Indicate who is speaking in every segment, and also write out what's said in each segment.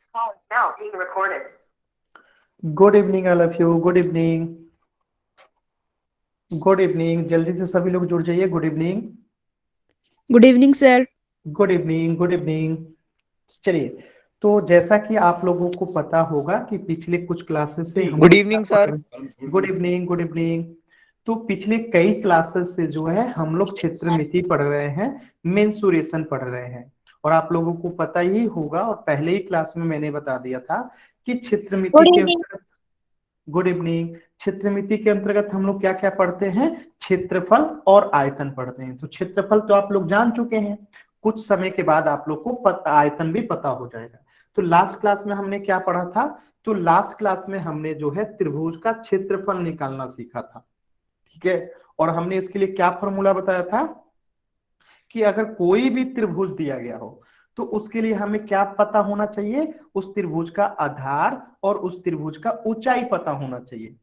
Speaker 1: This call is now being recorded.
Speaker 2: Good evening all of you. Good evening. Good evening. जल्दी से सभी लोग जुड़ जाइए। Good evening.
Speaker 3: Good evening sir.
Speaker 2: Good evening. Good evening. चलिए, तो जैसा कि आप लोगों को पता होगा कि पिछले कुछ क्लासेस से हम
Speaker 4: गुड
Speaker 2: लोग क्या
Speaker 4: इवनिंग
Speaker 2: पढ़
Speaker 4: सर।
Speaker 2: रहे हैं। Good evening. Good evening. तो पिछले कई क्लासेस से जो है हम लोग क्षेत्रमिति पढ़ रहे हैं, मेंसुरेशन पढ़ रहे हैं। और आप लोगों को पता ही होगा, और पहले ही क्लास में मैंने बता दिया था कि क्षेत्रमिति
Speaker 3: गुड
Speaker 2: के
Speaker 3: इवनिंग।
Speaker 2: Good evening. क्षेत्रमिति के अंतर्गत हम लोग क्या क्या पढ़ते हैं? क्षेत्रफल और आयतन पढ़ते हैं। तो क्षेत्रफल तो आप लोग जान चुके हैं, कुछ समय के बाद आप लोग को आयतन भी पता हो जाएगा। तो लास्ट क्लास में हमने क्या पढ़ा था? तो लास्ट क्लास में हमने जो है त्रिभुज का क्षेत्रफल निकालना सीखा था, ठीक है। और हमने इसके लिए क्या फॉर्मूला बताया था कि अगर कोई भी त्रिभुज दिया गया हो तो उसके लिए हमें क्या पता होना चाहिए? उस त्रिभुज का आधार और उस त्रिभुज का ऊंचाई पता होना चाहिए,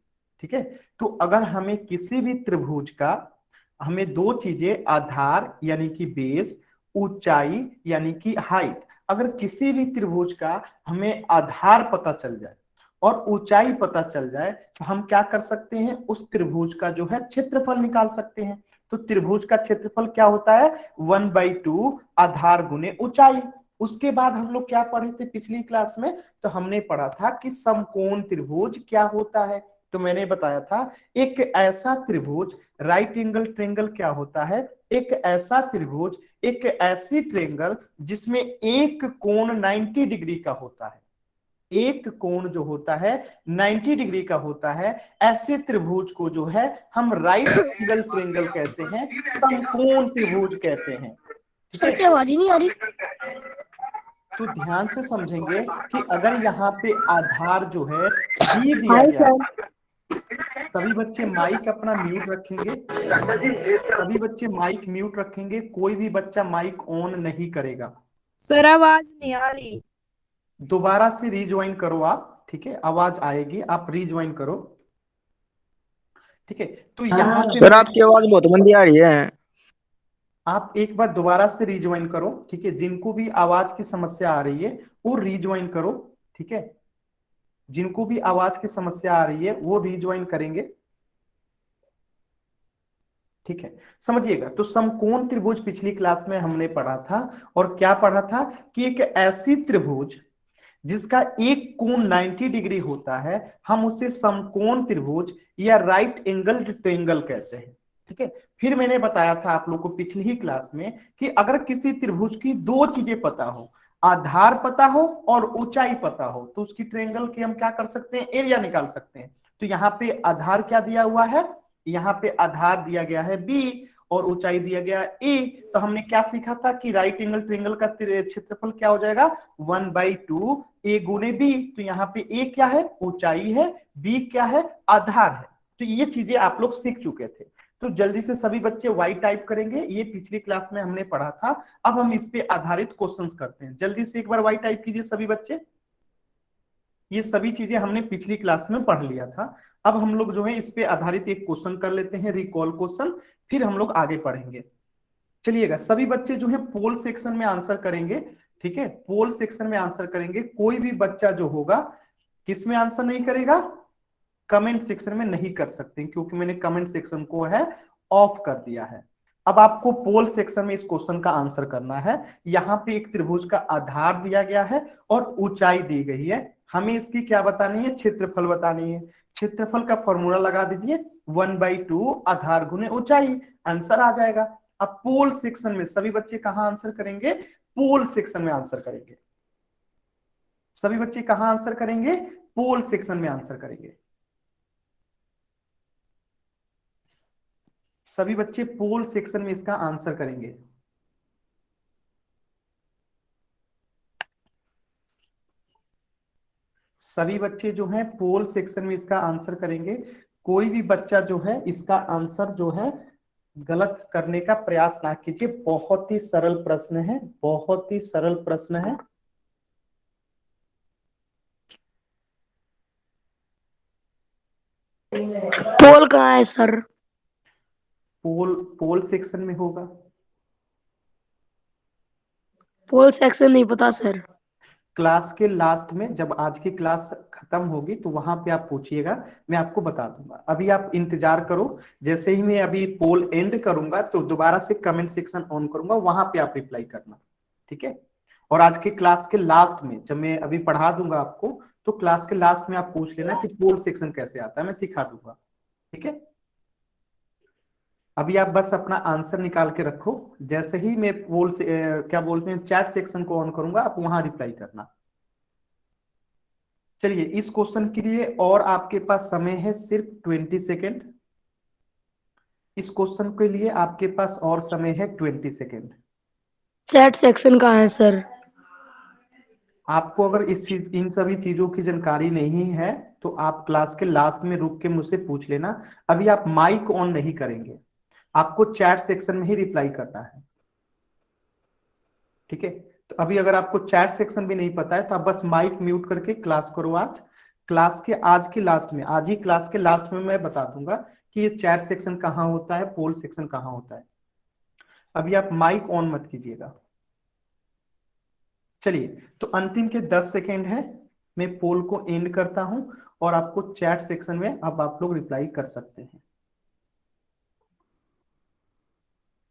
Speaker 2: ठीक है। तो अगर हमें किसी भी त्रिभुज का, हमें दो चीजें, आधार यानी कि बेस, ऊंचाई यानी कि हाइट, अगर किसी भी त्रिभुज का हमें आधार पता चल जाए और ऊंचाई पता चल जाए तो हम क्या कर सकते हैं? उस त्रिभुज का जो है क्षेत्रफल निकाल सकते हैं। तो त्रिभुज का क्षेत्रफल क्या होता है? 1/2 आधार गुने ऊंचाई। उसके बाद हम लोग क्या पढ़े थे पिछली क्लास में? तो हमने पढ़ा था कि समकोण त्रिभुज क्या होता है। तो मैंने बताया था एक ऐसा त्रिभुज, राइट एंगल ट्रेंगल क्या होता है? एक ऐसा त्रिभुज, एक ऐसी ट्रेंगल जिसमें एक कोण 90 डिग्री का होता है। एक कोण जो होता है 90 डिग्री का होता है, ऐसे त्रिभुज को जो है हम राइट एंगल ट्रेंगल कहते हैं, समकोण त्रिभुज कहते हैं, ठीक
Speaker 3: सर
Speaker 2: है।
Speaker 3: की आवाज ही नहीं आ रही।
Speaker 2: तो ध्यान से समझेंगे कि अगर यहाँ पे आधार जो है बी दिया
Speaker 3: हाय
Speaker 2: गया,
Speaker 3: सर।
Speaker 2: सभी बच्चे माइक अपना म्यूट रखेंगे। सभी बच्चे माइक म्यूट रखेंगे, कोई भी बच्चा माइक ऑन नहीं करेगा।
Speaker 3: सर आवाज नहीं आ रही।
Speaker 2: दोबारा से रीज्वाइन करो आप, ठीक है। आवाज आएगी, आप रीज्वाइन करो, ठीक है। तो यहाँ पे
Speaker 4: सर
Speaker 2: मैं,
Speaker 4: आपकी आवाज बहुत मंदी आ रही है।
Speaker 2: आप एक बार दोबारा से रीज्वाइन करो, ठीक है। जिनको भी आवाज की समस्या आ रही है वो रीज्वाइन करो, ठीक है। जिनको भी आवाज की समस्या आ रही है वो रीज्वाइन करेंगे, ठीक है। समझिएगा, तो समकोण त्रिभुज पिछली क्लास में हमने पढ़ा था। और क्या पढ़ा था कि एक ऐसी त्रिभुज जिसका एक कोण 90 डिग्री होता है, हम उसे समकोण त्रिभुज या राइट एंगल ट्रायंगल कहते हैं, ठीक है। फिर मैंने बताया था आप लोग को पिछली ही क्लास में कि अगर किसी त्रिभुज की दो चीजें पता हो, आधार पता हो और ऊंचाई पता हो, तो उसकी ट्रायंगल की हम क्या कर सकते हैं? एरिया निकाल सकते हैं। तो यहाँ पे आधार क्या दिया हुआ है? यहाँ पे आधार दिया गया है बी और ऊंचाई दिया गया ए। तो हमने क्या सीखा था कि राइट एंगल ट्रायंगल का क्षेत्रफल क्या हो जाएगा? 1/2 ए गुने बी। तो यहाँ पे ए क्या है? ऊंचाई है, बी क्या है? आधार है। तो ये चीजें आप लोग सीख चुके थे। तो जल्दी से सभी बच्चे वाई टाइप करेंगे, ये पिछली क्लास में हमने पढ़ा था। अब हम इस पे आधारित क्वेश्चंस करते हैं। जल्दी से एक बार वाई टाइप कीजिए सभी बच्चे। ये सभी चीजें हमने पिछली क्लास में पढ़ लिया था। अब हम लोग जो है इस पे आधारित एक क्वेश्चन कर लेते हैं, रिकॉल क्वेश्चन, फिर हम लोग आगे पढ़ेंगे। चलिएगा, सभी बच्चे जो है पोल सेक्शन में आंसर करेंगे, ठीक है। पोल सेक्शन में आंसर करेंगे। कोई भी बच्चा जो होगा किस में आंसर नहीं करेगा? कमेंट सेक्शन में नहीं कर सकते, क्योंकि मैंने कमेंट सेक्शन को है ऑफ कर दिया है। अब आपको पोल सेक्शन में इस क्वेश्चन का आंसर करना है। यहाँ पे एक त्रिभुज का आधार दिया गया है और ऊंचाई दी गई है, हमें इसकी क्या बतानी है? क्षेत्रफल बतानी है। क्षेत्रफल का फॉर्मूला लगा दीजिए, 1/2 आधार गुने ऊंचाई, आंसर आ जाएगा। अब पोल सेक्शन में सभी बच्चे कहां आंसर करेंगे? पोल सेक्शन में आंसर करेंगे। सभी बच्चे कहां आंसर करेंगे? पोल सेक्शन में आंसर करेंगे। सभी बच्चे पोल सेक्शन में इसका आंसर करेंगे। सभी बच्चे जो हैं पोल सेक्शन में इसका आंसर करेंगे। कोई भी बच्चा जो है इसका आंसर जो है गलत करने का प्रयास ना कीजिए। बहुत ही सरल प्रश्न है, बहुत ही सरल प्रश्न है।
Speaker 3: पोल कहाँ है सर?
Speaker 2: पोल पोल सेक्शन में होगा।
Speaker 3: पोल सेक्शन नहीं पता सर।
Speaker 2: क्लास के लास्ट में जब आज की क्लास खत्म होगी तो वहां पे आप पूछिएगा, मैं आपको बता दूंगा। अभी आप इंतजार करो, जैसे ही मैं अभी पोल एंड करूंगा तो दोबारा से कमेंट सेक्शन ऑन करूंगा, वहां पे आप रिप्लाई करना, ठीक है। और आज की क्लास के लास्ट में जब मैं अभी पढ़ा दूंगा आपको, तो क्लास के लास्ट में आप पूछ लेना कि पोल सेक्शन कैसे आता है, मैं सिखा दूंगा, ठीक है। अभी आप बस अपना आंसर निकाल के रखो, जैसे ही मैं पोल से क्या बोलते हैं चैट सेक्शन को ऑन करूंगा, आप वहां रिप्लाई करना। चलिए, इस क्वेश्चन के लिए और आपके पास समय है सिर्फ 20 सेकेंड। इस क्वेश्चन के लिए आपके पास और समय है 20 सेकेंड।
Speaker 3: चैट सेक्शन कहाँ है सर?
Speaker 2: आपको अगर इन सभी चीजों की जानकारी नहीं है तो आप क्लास के लास्ट में रुक के मुझसे पूछ लेना। अभी आप माइक ऑन नहीं करेंगे, आपको चैट सेक्शन में ही रिप्लाई करना है, ठीक है। तो अभी अगर आपको चैट सेक्शन भी नहीं पता है तो आप बस माइक म्यूट करके क्लास करो। आज की लास्ट में, आज ही क्लास के लास्ट में मैं बता दूंगा कि ये चैट सेक्शन कहाँ होता है, पोल सेक्शन कहाँ होता है। अभी आप माइक ऑन मत कीजिएगा। चलिए, तो अंतिम के 10 सेकेंड है, मैं पोल को एंड करता हूं और आपको चैट सेक्शन में अब आप लोग रिप्लाई कर सकते हैं।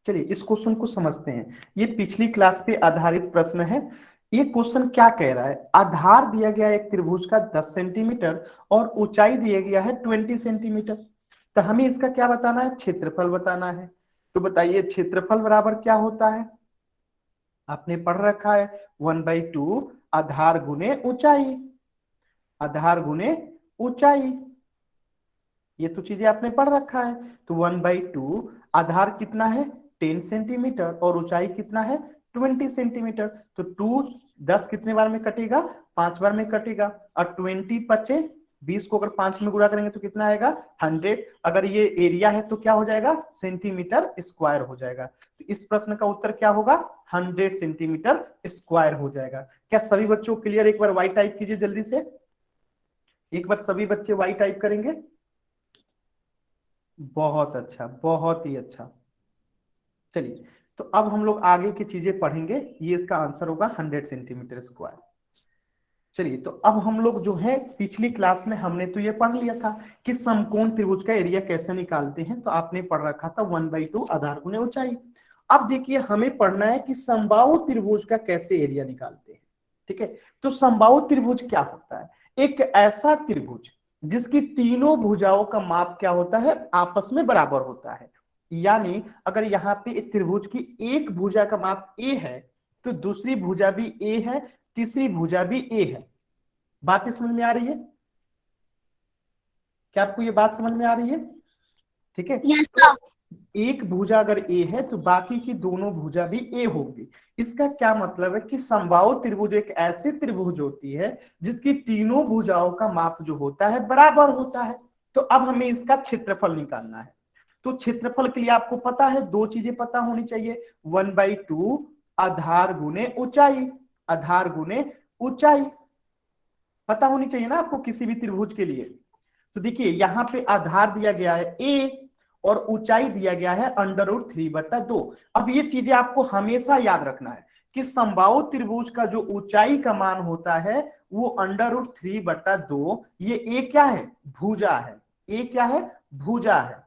Speaker 2: चलिए, इस क्वेश्चन को समझते हैं। ये पिछली क्लास पे आधारित प्रश्न है। ये क्वेश्चन क्या कह रहा है, आधार दिया गया है एक त्रिभुज का 10 सेंटीमीटर और ऊंचाई दिया गया है 20 सेंटीमीटर। तो हमें इसका क्या बताना है, क्षेत्रफल बताना है। तो बताइए क्षेत्रफल बराबर क्या होता है, आपने पढ़ रखा है 1/2 आधार गुने ऊंचाई, आधार गुने ऊंचाई, ये तो चीजें आपने पढ़ रखा है। तो 1/2 आधार कितना है 10 सेंटीमीटर और ऊंचाई कितना है 20 सेंटीमीटर। तो 2 10 कितने बार में कटेगा, 5 बार में कटेगा, और 20 बचे 20 को अगर 5 में गुणा करेंगे तो कितना आएगा 100। अगर ये एरिया है तो क्या हो जाएगा, सेंटीमीटर स्क्वायर हो जाएगा। तो इस प्रश्न का उत्तर क्या होगा, 100 सेंटीमीटर स्क्वायर हो जाएगा। क्या सभी बच्चों क्लियर? एक बार वाई टाइप कीजिए जल्दी से, एक बार सभी बच्चे वाई टाइप करेंगे। बहुत अच्छा, बहुत ही अच्छा। चलिए, तो अब हम लोग आगे की चीजें पढ़ेंगे। ये इसका आंसर होगा 100 सेंटीमीटर स्क्वायर। चलिए, तो अब हम लोग जो है पिछली क्लास में हमने तो ये पढ़ लिया था कि समकोण त्रिभुज का एरिया कैसे निकालते हैं। तो आपने पढ़ रखा था 1/2 आधार गुने ऊंचाई। अब देखिए हमें पढ़ना है कि समबाहु त्रिभुज का कैसे एरिया निकालते हैं, ठीक है। तो समबाहु त्रिभुज क्या होता है, एक ऐसा त्रिभुज जिसकी तीनों भुजाओं का माप क्या होता है, आपस में बराबर होता है। यानी अगर यहाँ पे एक त्रिभुज की एक भुजा का माप ए है तो दूसरी भुजा भी ए है, तीसरी भुजा भी ए है। बात समझ में आ रही है? क्या आपको ये बात समझ में आ रही है? ठीक है, एक भुजा अगर ए है तो बाकी की दोनों भुजा भी ए होगी। इसका क्या मतलब है कि समबाहु त्रिभुज एक ऐसी त्रिभुज होती है जिसकी तीनों भुजाओं का माप जो होता है बराबर होता है। तो अब हमें इसका क्षेत्रफल निकालना है। तो क्षेत्रफल के लिए आपको पता है दो चीजें पता होनी चाहिए, 1/2 आधार गुने ऊंचाई, आधार गुने ऊंचाई पता होनी चाहिए ना आपको किसी भी त्रिभुज के लिए। तो देखिए यहाँ पे आधार दिया गया है a और ऊंचाई दिया गया है √3/2। अब ये चीजें आपको हमेशा याद रखना है कि समबाहु त्रिभुज का जो ऊंचाई का मान होता है वो √3/2, ये a क्या है, भुजा है, a क्या है, भुजा है।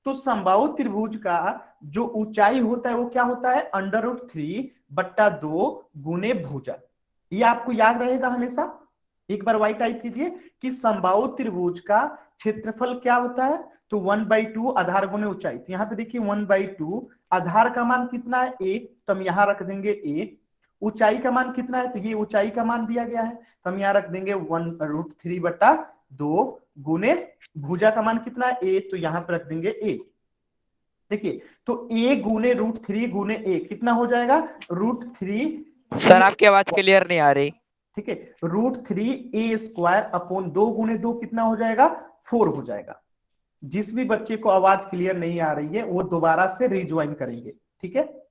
Speaker 2: तो समबाहु त्रिभुज का जो ऊंचाई होता है वो क्या होता है, √3/2 गुने भुजा। ये आपको याद रहेगा हमेशा। एक बार वाई टाइप कीजिए कि समबाहु त्रिभुज का क्षेत्रफल क्या होता है, तो 1/2 आधार गुने ऊंचाई। तो यहाँ पे देखिए 1/2 आधार का मान कितना है a, तो हम यहाँ रख देंगे a। ऊंचाई का मान कितना है, तो ये ऊंचाई का मान दिया गया है, तो हम यहाँ रख देंगे 1√3/2 गुने भुजा का मान कितना है a, तो यहाँ पे रख देंगे a। देखिए तो a गुने √3 गुने a कितना हो जाएगा, √3।
Speaker 4: सर आपकी आवाज क्लियर नहीं आ रही।
Speaker 2: ठीक है, √3a² अपॉन 2 गुने 2 कितना हो जाएगा, 4 हो जाएगा। जिस भी बच्चे को आवाज क्लियर नहीं आ रही है वो दोबारा से रिज्वाइन करेंगे, ठीक है।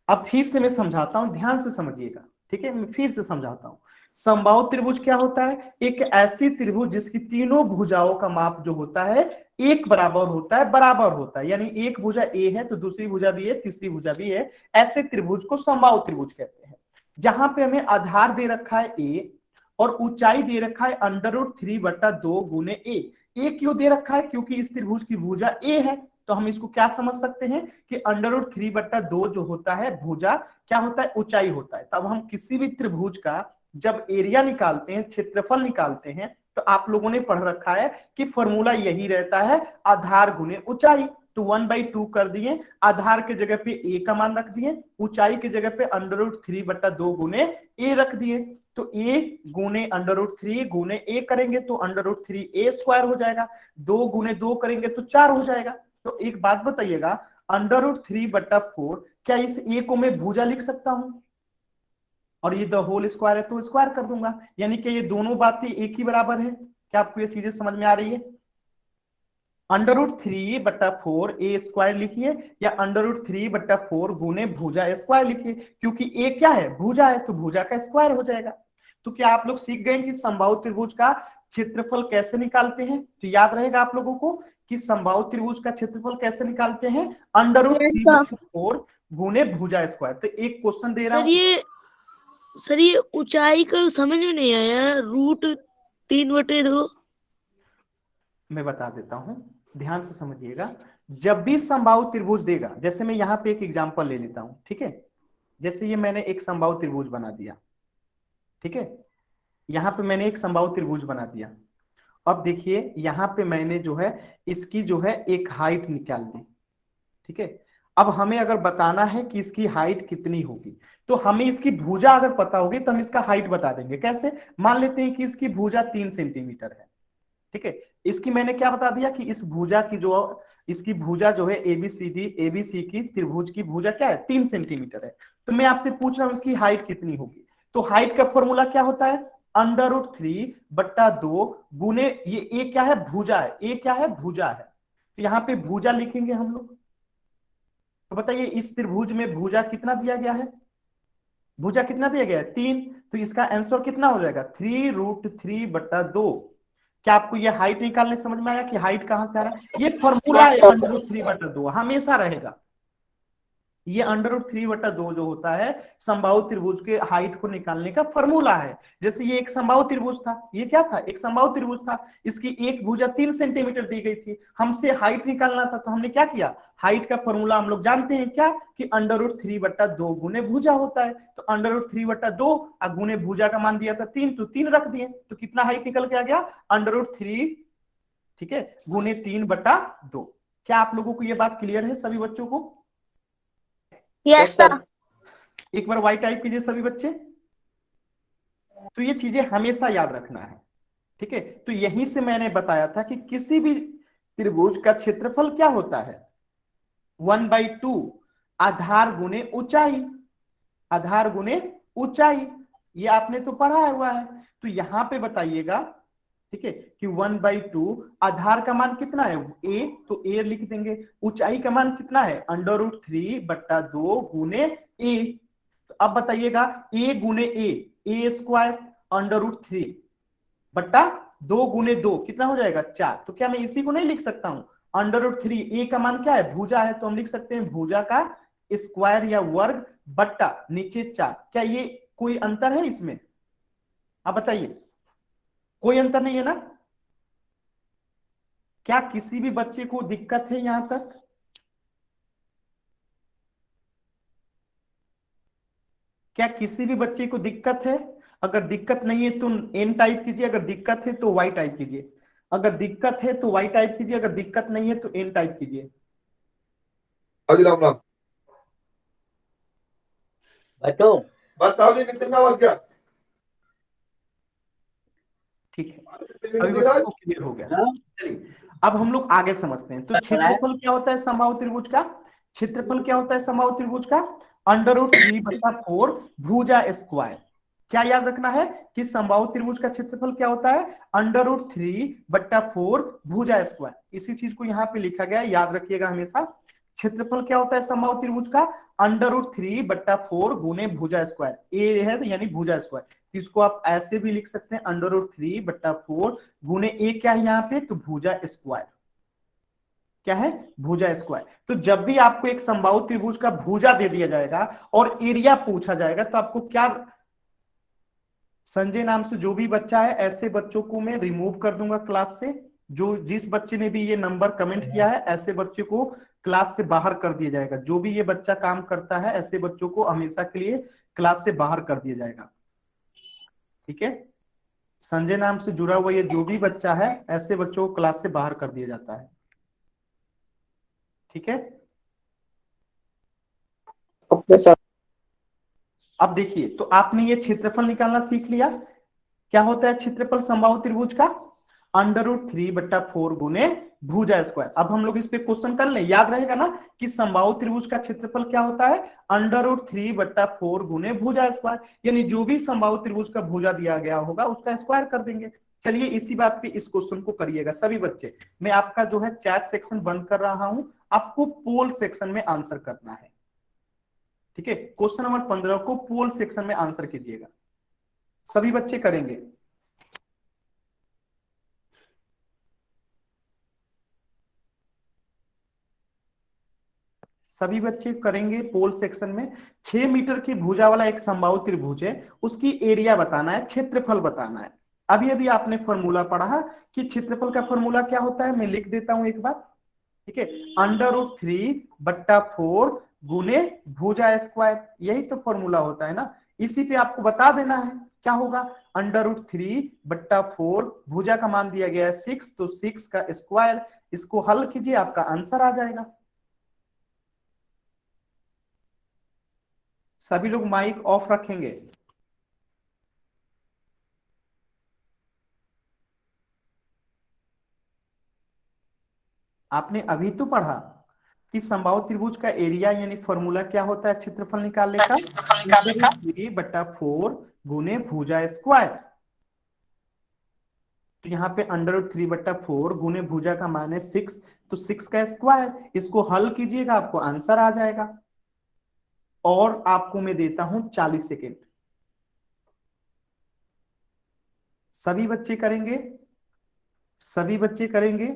Speaker 2: अब फिर से मैं समझाता हूं, ध्यान से समझिएगा, ठीक है। मैं फिर से समझाता हूं। समबाहु त्रिभुज क्या होता है, एक ऐसी त्रिभुज जिसकी तीनों भुजाओं का माप जो होता है एक बराबर होता है, बराबर होता है। यानी एक भुजा ए है तो दूसरी भुजा भी है, तीसरी भुजा भी है, ऐसे त्रिभुज को समबाहु त्रिभुज कहते हैं। जहां पे हमें आधार दे रखा है ए और ऊंचाई दे रखा है √3/2 गुने ए क्यों दे रखा है? क्योंकि इस त्रिभुज की भुजा ए है, तो हम इसको क्या समझ सकते हैं कि √3/2 जो होता है भुजा क्या होता है? ऊंचाई होता है। तब हम किसी भी त्रिभुज का जब एरिया निकालते हैं, क्षेत्रफल निकालते हैं, तो आप लोगों ने पढ़ रखा है कि फॉर्मूला यही रहता है, आधार गुने ऊंचाई। तो 1/2 कर दिए, आधार के जगह पे ए का मान रख दिए, ऊंचाई के जगह पे √3/2 गुने ए रख दिए। तो ए गुने √3 गुने ए करेंगे तो √3a² हो जाएगा, 2 गुने 2 करेंगे तो 4 हो जाएगा। तो एक बात बताइएगा, √3/4 क्या इस ए को मैं भुजा लिख सकता हूं? और ये द होल स्क्वायर है तो स्क्वायर कर दूंगा, यानी कि ये दोनों बातें एक ही बराबर है। क्या आपको ये चीजें समझ में आ रही है? √3/4 a² लिखिए या √3/4 गुने भुजा स्क्वायर लिखिए, क्योंकि ए क्या है? भुजा है, तो भुजा का स्क्वायर हो जाएगा। तो क्या आप लोग सीख गए कि समबाहु त्रिभुज का क्षेत्रफल कैसे निकालते हैं? तो याद रहेगा आप लोगों को कि समबाहु त्रिभुज का क्षेत्रफल कैसे निकालते हैं? √3/4 गुने भुजा स्क्वायर। तो एक क्वेश्चन दे रहा हूं
Speaker 3: सर ये ऊंचाई का समझ में नहीं आया, √3/2।
Speaker 2: मैं बता देता हूं, ध्यान से समझिएगा। जब भी समबाहु त्रिभुज देगा, जैसे मैं यहां पे एक एग्जांपल ले लेता हूं, ठीक है? जैसे ये मैंने एक समबाहु त्रिभुज बना दिया, ठीक है? यहां पे मैंने एक समबाहु त्रिभुज बना दिया। अब देखिए यहां पे मैंने जो है इसकी जो है एक हाइट निकाल दी, ठीक है? अब हमें अगर बताना है कि इसकी हाइट कितनी होगी, तो हमें इसकी भुजा अगर पता होगी तो हम इसका हाइट बता देंगे। कैसे? मान लेते हैं कि इसकी भुजा 3 सेंटीमीटर है, ठीक है? इसकी मैंने क्या बता दिया कि इस भुजा की जो इसकी भुजा जो है एबीसी की त्रिभुज की भुजा क्या है? 3 सेंटीमीटर है। तो मैं आपसे पूछ रहा हूं इसकी हाइट कितनी होगी। तो हाइट का फॉर्मूला क्या होता है? √3/2 गुने ये ए क्या है? भुजा है। ए क्या है? भुजा है। तो यहाँ पे भुजा लिखेंगे हम लोग। तो बताइए इस त्रिभुज में भुजा कितना दिया गया है? भुजा कितना दिया गया है? 3। तो इसका आंसर कितना हो जाएगा? 3√3/2। क्या आपको ये हाइट निकालने समझ में आया कि हाइट कहां से आ रहा है? ये फॉर्मूला है √3/2, हमेशा रहेगा। ये √3/2 जो होता है समबाहु त्रिभुज के हाइट को निकालने का फॉर्मूला है। जैसे ये एक समबाहु त्रिभुज था, ये क्या था? एक समबाहु त्रिभुज था, इसकी एक भुजा 3 सेंटीमीटर दी गई थी, हमसे हाइट निकालना था, तो हमने क्या किया? हाइट का फॉर्मूला हम लोग जानते हैं क्या कि √3/2 गुने भुजा होता है। तो √3/2 गुने भुजा का मान दिया था 3, तो 3 रख दिए, तो कितना हाइट निकल के आ गया? √3, ठीक है, गुने 3/2। क्या आप लोगों को ये बात क्लियर है सभी बच्चों को?
Speaker 3: Yes sir.
Speaker 2: एक बार वाई टाइप कीजिए सभी बच्चे। तो ये चीजें हमेशा याद रखना है, ठीक है? तो यहीं से मैंने बताया था कि किसी भी त्रिभुज का क्षेत्रफल क्या होता है? 1/2 आधार गुने ऊंचाई, आधार गुने ऊंचाई। ये आपने तो पढ़ा हुआ है। तो यहां पे बताइएगा, ठीक है, कि 1/2 आधार का मान कितना है? ए, तो ए लिख देंगे। ऊंचाई का मान कितना है? √3/2 गुने ए। तो अब बताइएगा ए गुने ए² √3/2 गुने 2 कितना हो जाएगा? 4। तो क्या मैं इसी को नहीं लिख सकता हूं? √3 ए का मान क्या है? भुजा है, तो हम लिख सकते हैं भुजा का स्क्वायर या वर्ग बट्टा नीचे 4। क्या ये कोई अंतर है इसमें? आप बताइए, कोई अंतर नहीं है ना? क्या किसी भी बच्चे को दिक्कत है यहां तक? क्या किसी भी बच्चे को दिक्कत है? अगर दिक्कत नहीं है तो एन टाइप कीजिए, अगर दिक्कत है तो वाई टाइप कीजिए। अगर दिक्कत है तो वाई टाइप कीजिए, अगर दिक्कत नहीं है तो एन टाइप कीजिए।
Speaker 5: राम राम। बताओ जी कितने में आवाज क्या?
Speaker 2: ठीक है, सभी बच्चों को क्लियर हो गया। चलिए अब हम लोग आगे समझते हैं। तो क्षेत्रफल क्या होता है समबाहु त्रिभुज का? क्षेत्रफल क्या होता है समबाहु त्रिभुज का? √3/4 भुजा स्क्वायर। क्या याद रखना है कि समबाहु त्रिभुज का क्षेत्रफल क्या होता है? √3/4 भुजा स्क्वायर। इसी चीज को यहाँ पे लिखा गया है, याद रखिएगा हमेशा। क्षेत्रफल क्या होता है समबाहु त्रिभुज का? √3/4 गुने भुजा स्क्वायर। ए है तो यानी भुजा स्क्वायर, इसको आप ऐसे भी लिख सकते हैं √3/4 गुने ए क्या है यहाँ पे? तो भुजा स्क्वायर। क्या है, भुजा स्क्वायर। तो जब भी आपको एक समबाहु त्रिभुज का भुजा दे दिया जाएगा और एरिया पूछा जाएगा तो आपको क्या, संजय नाम से जो भी बच्चा है ऐसे बच्चों को मैं रिमूव कर दूंगा क्लास से। जो जिस बच्चे ने भी ये नंबर कमेंट किया है ऐसे बच्चे को क्लास से बाहर कर दिया जाएगा। जो भी ये बच्चा काम करता है ऐसे बच्चों को हमेशा के लिए क्लास से बाहर कर दिया जाएगा, ठीक है। संजय नाम से जुड़ा हुआ ये जो भी बच्चा है ऐसे बच्चों को क्लास से बाहर कर दिया जाता है, ठीक है।
Speaker 6: Okay sir.
Speaker 2: अब देखिए, तो आपने ये क्षेत्रफल निकालना सीख लिया। क्या होता है क्षेत्रफल समबाहु त्रिभुज का, √3/4 गुने भुजा स्क्वायर। अब हम लोग इस पे क्वेश्चन कर ले, याद रहेगा ना कि समबाहु त्रिभुज का क्षेत्रफल क्या होता है, √3/4 गुने भुजा स्क्वायर। यानी जो भी समबाहु त्रिभुज का भुजा दिया गया होगा उसका स्क्वायर कर देंगे। चलिए इसी बात पे इस क्वेश्चन को करिएगा सभी बच्चे। मैं आपका जो है चैट सेक्शन बंद कर रहा हूं, आपको पोल सेक्शन में आंसर करना है, ठीक है। क्वेश्चन नंबर 15 को पोल सेक्शन में आंसर कीजिएगा, सभी बच्चे करेंगे। सभी बच्चे करेंगे पोल सेक्शन में। 6 मीटर की भुजा वाला एक समबाहु त्रिभुज है, उसकी एरिया बताना है, क्षेत्रफल बताना है। अभी अभी आपने फॉर्मूला पढ़ा कि क्षेत्रफल का फॉर्मूला क्या होता है, मैं लिख देता हूं एक बार, ठीक है। √3/4 गुने भुजा स्क्वायर, यही तो फॉर्मूला होता है ना। इसी पे आपको बता देना है क्या होगा, √3/4 भुजा का मान दिया गया है 6, तो 6 का स्क्वायर। इसको हल कीजिए आपका आंसर आ जाएगा। सभी लोग माइक ऑफ रखेंगे। आपने अभी तो पढ़ा कि समबाहु त्रिभुज का एरिया यानी फॉर्मूला क्या होता है क्षेत्रफल निकालने का, 3/4 गुने भुजा स्क्वायर। तो यहाँ पे √3/4 गुने भुजा का मान है 6, तो 6 का स्क्वायर। इसको हल कीजिएगा आपको आंसर आ जाएगा। और आपको मैं देता हूं 40 सेकेंड, सभी बच्चे करेंगे, सभी बच्चे करेंगे।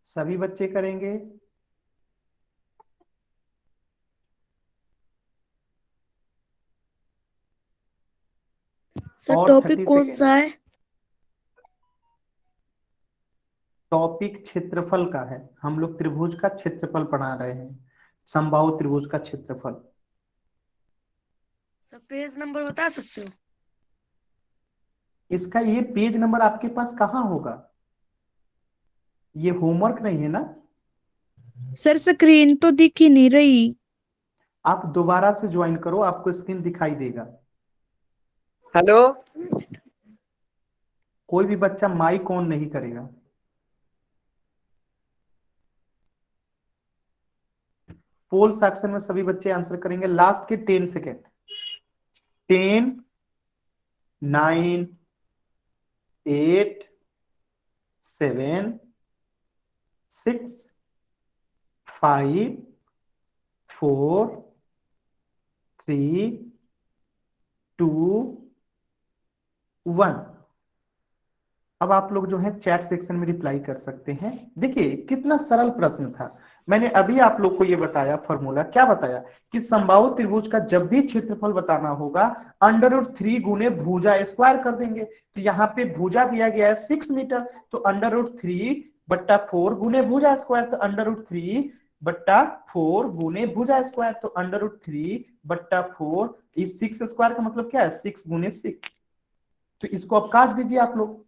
Speaker 2: सभी बच्चे करेंगे।
Speaker 3: सर
Speaker 2: और
Speaker 3: टॉपिक
Speaker 2: 30
Speaker 3: कौन
Speaker 2: सेकेंड।
Speaker 3: सा है?
Speaker 2: टॉपिक क्षेत्रफल का है, हम लोग त्रिभुज का क्षेत्रफल पढ़ा रहे हैं, समबाहु त्रिभुज का क्षेत्रफल।
Speaker 3: सर पेज नंबर बता सकते हो?
Speaker 2: इसका ये पेज नंबर आपके पास कहाँ होगा, ये होमवर्क नहीं है ना।
Speaker 7: सर स्क्रीन तो दिख ही नहीं रही।
Speaker 2: आप दोबारा से ज्वाइन करो, आपको स्क्रीन दिखाई देगा।
Speaker 6: हेलो।
Speaker 2: कोई भी बच्चा माइक ऑन नहीं करेगा। पोल सेक्शन में सभी बच्चे आंसर करेंगे, लास्ट के 10 सेकेंड। 10, 9, 8, 7, 6, 5, 4, 3, 2, 1। अब आप लोग जो है चैट सेक्शन में रिप्लाई कर सकते हैं। देखिए कितना सरल प्रश्न था। मैंने अभी आप लोग को ये बताया फॉर्मूला, क्या बताया कि समबाहु त्रिभुज का जब भी क्षेत्रफल बताना होगा √3 गुने भुजा स्क्वायर कर देंगे। तो यहाँ पे भुजा दिया गया है 6 मीटर, तो √3/4 गुने भुजा स्क्वायर, तो √3/4 गुने भुजा स्क्वायर, तो √3/4 इस 6 स्क्वायर का मतलब क्या है 6 गुने 6। तो इसको अब काट दीजिए आप लोग,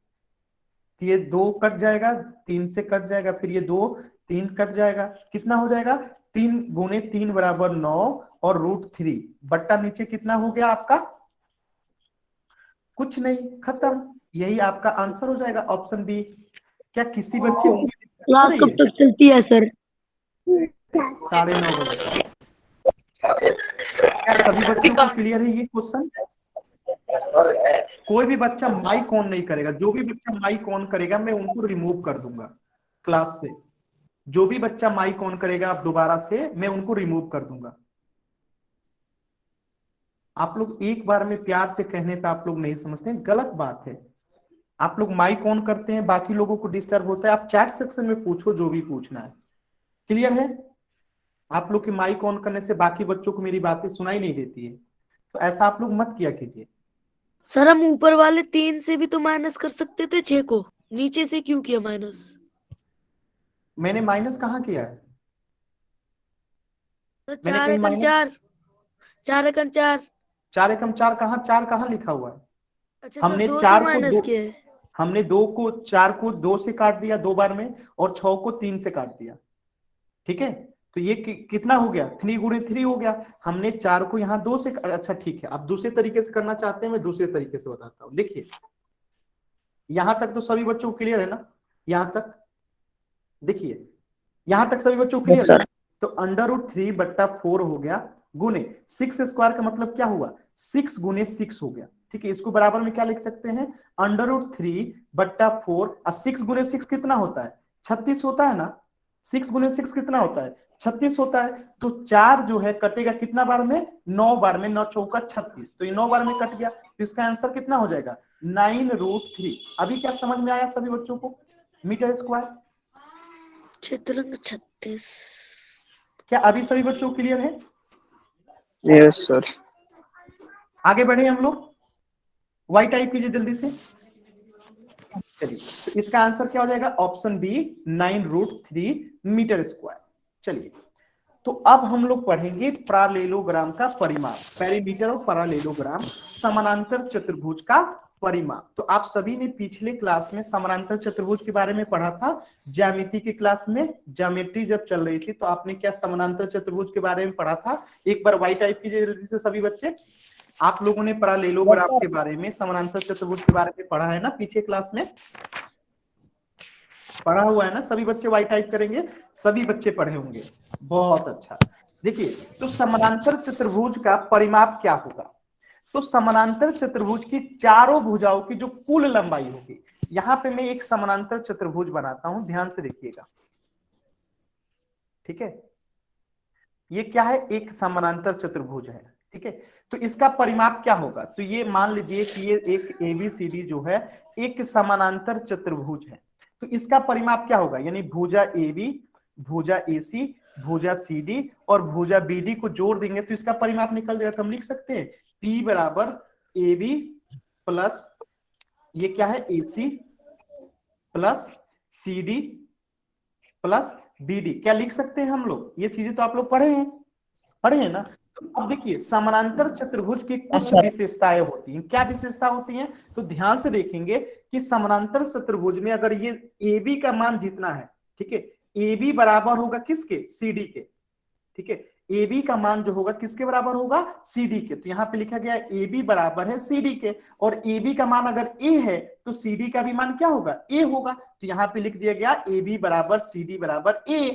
Speaker 2: तो ये 2 कट जाएगा, 3 से कट जाएगा, फिर ये 2, 3 कट जाएगा, कितना हो जाएगा 3 गुने 3 बराबर 9 और √3 बट्टा नीचे कितना हो गया आपका, कुछ नहीं, खत्म। यही आपका आंसर हो जाएगा ऑप्शन बी। क्या किसी बच्चे को
Speaker 3: क्लास कब तक चलती है सर?
Speaker 2: 9:30 बजे। क्या सभी बच्चों को क्लियर है ये क्वेश्चन? कोई भी बच्चा माइक ऑन नहीं करेगा, जो भी बच्चा माइक ऑन करेगा मैं उनको रिमूव कर दूंगा क्लास से। जो भी बच्चा माइक ऑन करेगा आप दोबारा से मैं उनको रिमूव कर दूंगा। आप लोग एक बार में प्यार से कहने पे आप लोग नहीं समझते हैं, गलत बात है। आप लोग माइक ऑन करते हैं, बाकी लोगों को डिस्टर्ब होता है। आप चैट सेक्शन में पूछो जो भी पूछना है। क्लियर है? आप लोग के माइक ऑन करने से बाकी बच्चों को मेरी बातें सुनाई नहीं देती है, तो ऐसा आप लोग मत किया कीजिए।
Speaker 3: सर हम ऊपर वाले 3 से भी तो माइनस कर सकते थे 6 को, नीचे से क्यों किया माइनस?
Speaker 2: मैंने माइनस कहाँ किया है?
Speaker 3: सर
Speaker 2: मैंने
Speaker 3: 4
Speaker 2: कहीं
Speaker 3: एकम
Speaker 2: माइनस
Speaker 3: 4, 4 एकम 4।
Speaker 2: 4 एकम 4 कहाँ? 4 कहाँ लिखा हुआ है?
Speaker 3: अच्छा सर
Speaker 2: हमने
Speaker 3: 2 से
Speaker 2: 4 को
Speaker 3: माइनस
Speaker 2: 2
Speaker 3: किया है।
Speaker 2: हमने 4 को 2 से काट दिया 2 बार में, और 6 को 3 से काट दिया। ठीक है, तो ये कितना हो गया? 3 गुणे 3 हो गया। हमने 4 को यहाँ 2 से, अच्छा ठीक है, आप दूसरे तरीके से करना चाहते हैं, मैं दूसरे तरीके से बताता हूँ। देखिए यहां तक तो सभी बच्चों को क्लियर है ना? यहां तक देखिए, यहां तक सभी बच्चों को
Speaker 6: यस
Speaker 2: क्लियर है?
Speaker 6: सर।
Speaker 2: तो √3/4 हो गया, गुने 6 स्क्वायर का मतलब क्या हुआ? 6 गुने 6 हो गया। ठीक है, इसको बराबर में क्या लिख सकते हैं? √3/4, और 6 गुने 6 कितना होता है? 36 होता है ना? 6 गुने 6 कितना होता है? 36 होता है। तो 4 जो है कटेगा कितना बार में? 9 बार में। 9 चौका 36, तो ये 9 बार में कट गया, तो इसका आंसर कितना हो जाएगा? 9√3। अभी क्या समझ में आया सभी बच्चों को? Metre square.
Speaker 3: क्षेत्रफल 36।
Speaker 2: क्या अभी सभी बच्चों को क्लियर है?
Speaker 6: Yes sir.
Speaker 2: आगे बढ़े हम लोग। वाई टाइप कीजिए जल्दी से। चलिए, तो इसका आंसर क्या हो जाएगा? Option B, 9√3 metre square. चलिए, तो अब हम लोग पढ़ेंगे पैरेललोग्राम का परिमाप। पेरीमीटर और पैरेललोग्राम, समानांतर चतुर्भुज का परिमाप। तो आप सभी ने पिछले क्लास में समानांतर चतुर्भुज के बारे में पढ़ा था, ज्यामिति की क्लास में। ज्योमेट्री जब चल रही थी तो आपने क्या समानांतर चतुर्भुज के बारे में पढ़ा था? एक बार वाई टाइप कीजिए जल्दी से सभी बच्चे। आप लोगों ने पैरेललोग्राम के बारे में, समानांतर चतुर्भुज के बारे में पढ़ा है ना? पीछे क्लास में पढ़ा हुआ है ना? सभी बच्चे वाई टाइप करेंगे, सभी बच्चे पढ़े होंगे। बहुत अच्छा। देखिए, तो समानांतर चतुर्भुज का परिमाप क्या होगा? तो समानांतर चतुर्भुज की चारों भुजाओं की जो कुल लंबाई होगी, यहां पे मैं एक समानांतर चतुर्भुज बनाता हूं, ध्यान से देखिएगा। ठीक है, ये क्या है? एक समानांतर चतुर्भुज है। ठीक है, तो इसका परिमाप क्या होगा? तो ये मान लीजिए कि ये एक ABCD जो है एक समानांतर चतुर्भुज है, तो इसका परिमाप क्या होगा? यानी भुजा AB, भुजा AC, भुजा CD और भुजा BD को जोड़ देंगे तो इसका परिमाप निकल जाएगा। तो हम लिख सकते हैं P बराबर AB प्लस ये क्या है? AC plus CD plus BD। क्या लिख सकते हैं हम लोग? ये चीजें तो आप लोग पढ़े हैं ना? तो अब देखिए, समानांतर चतुर्भुज की कुछ विशेषताएं होती हैं। क्या विशेषता होती हैं? तो ध्यान से देखेंगे कि समानांतर चतुर्भुज में अगर ये AB का मान जितना है, ठीक है, AB बराबर होगा किसके? CD के। ठीक है, AB का मान जो होगा किसके बराबर होगा? CD के। तो यहाँ पे लिखा गया AB बराबर है CD के, और AB का मान अगर A है तो CD का भी मान क्या होगा? A होगा। तो यहाँ पे लिख दिया गया AB बराबर CD बराबर A।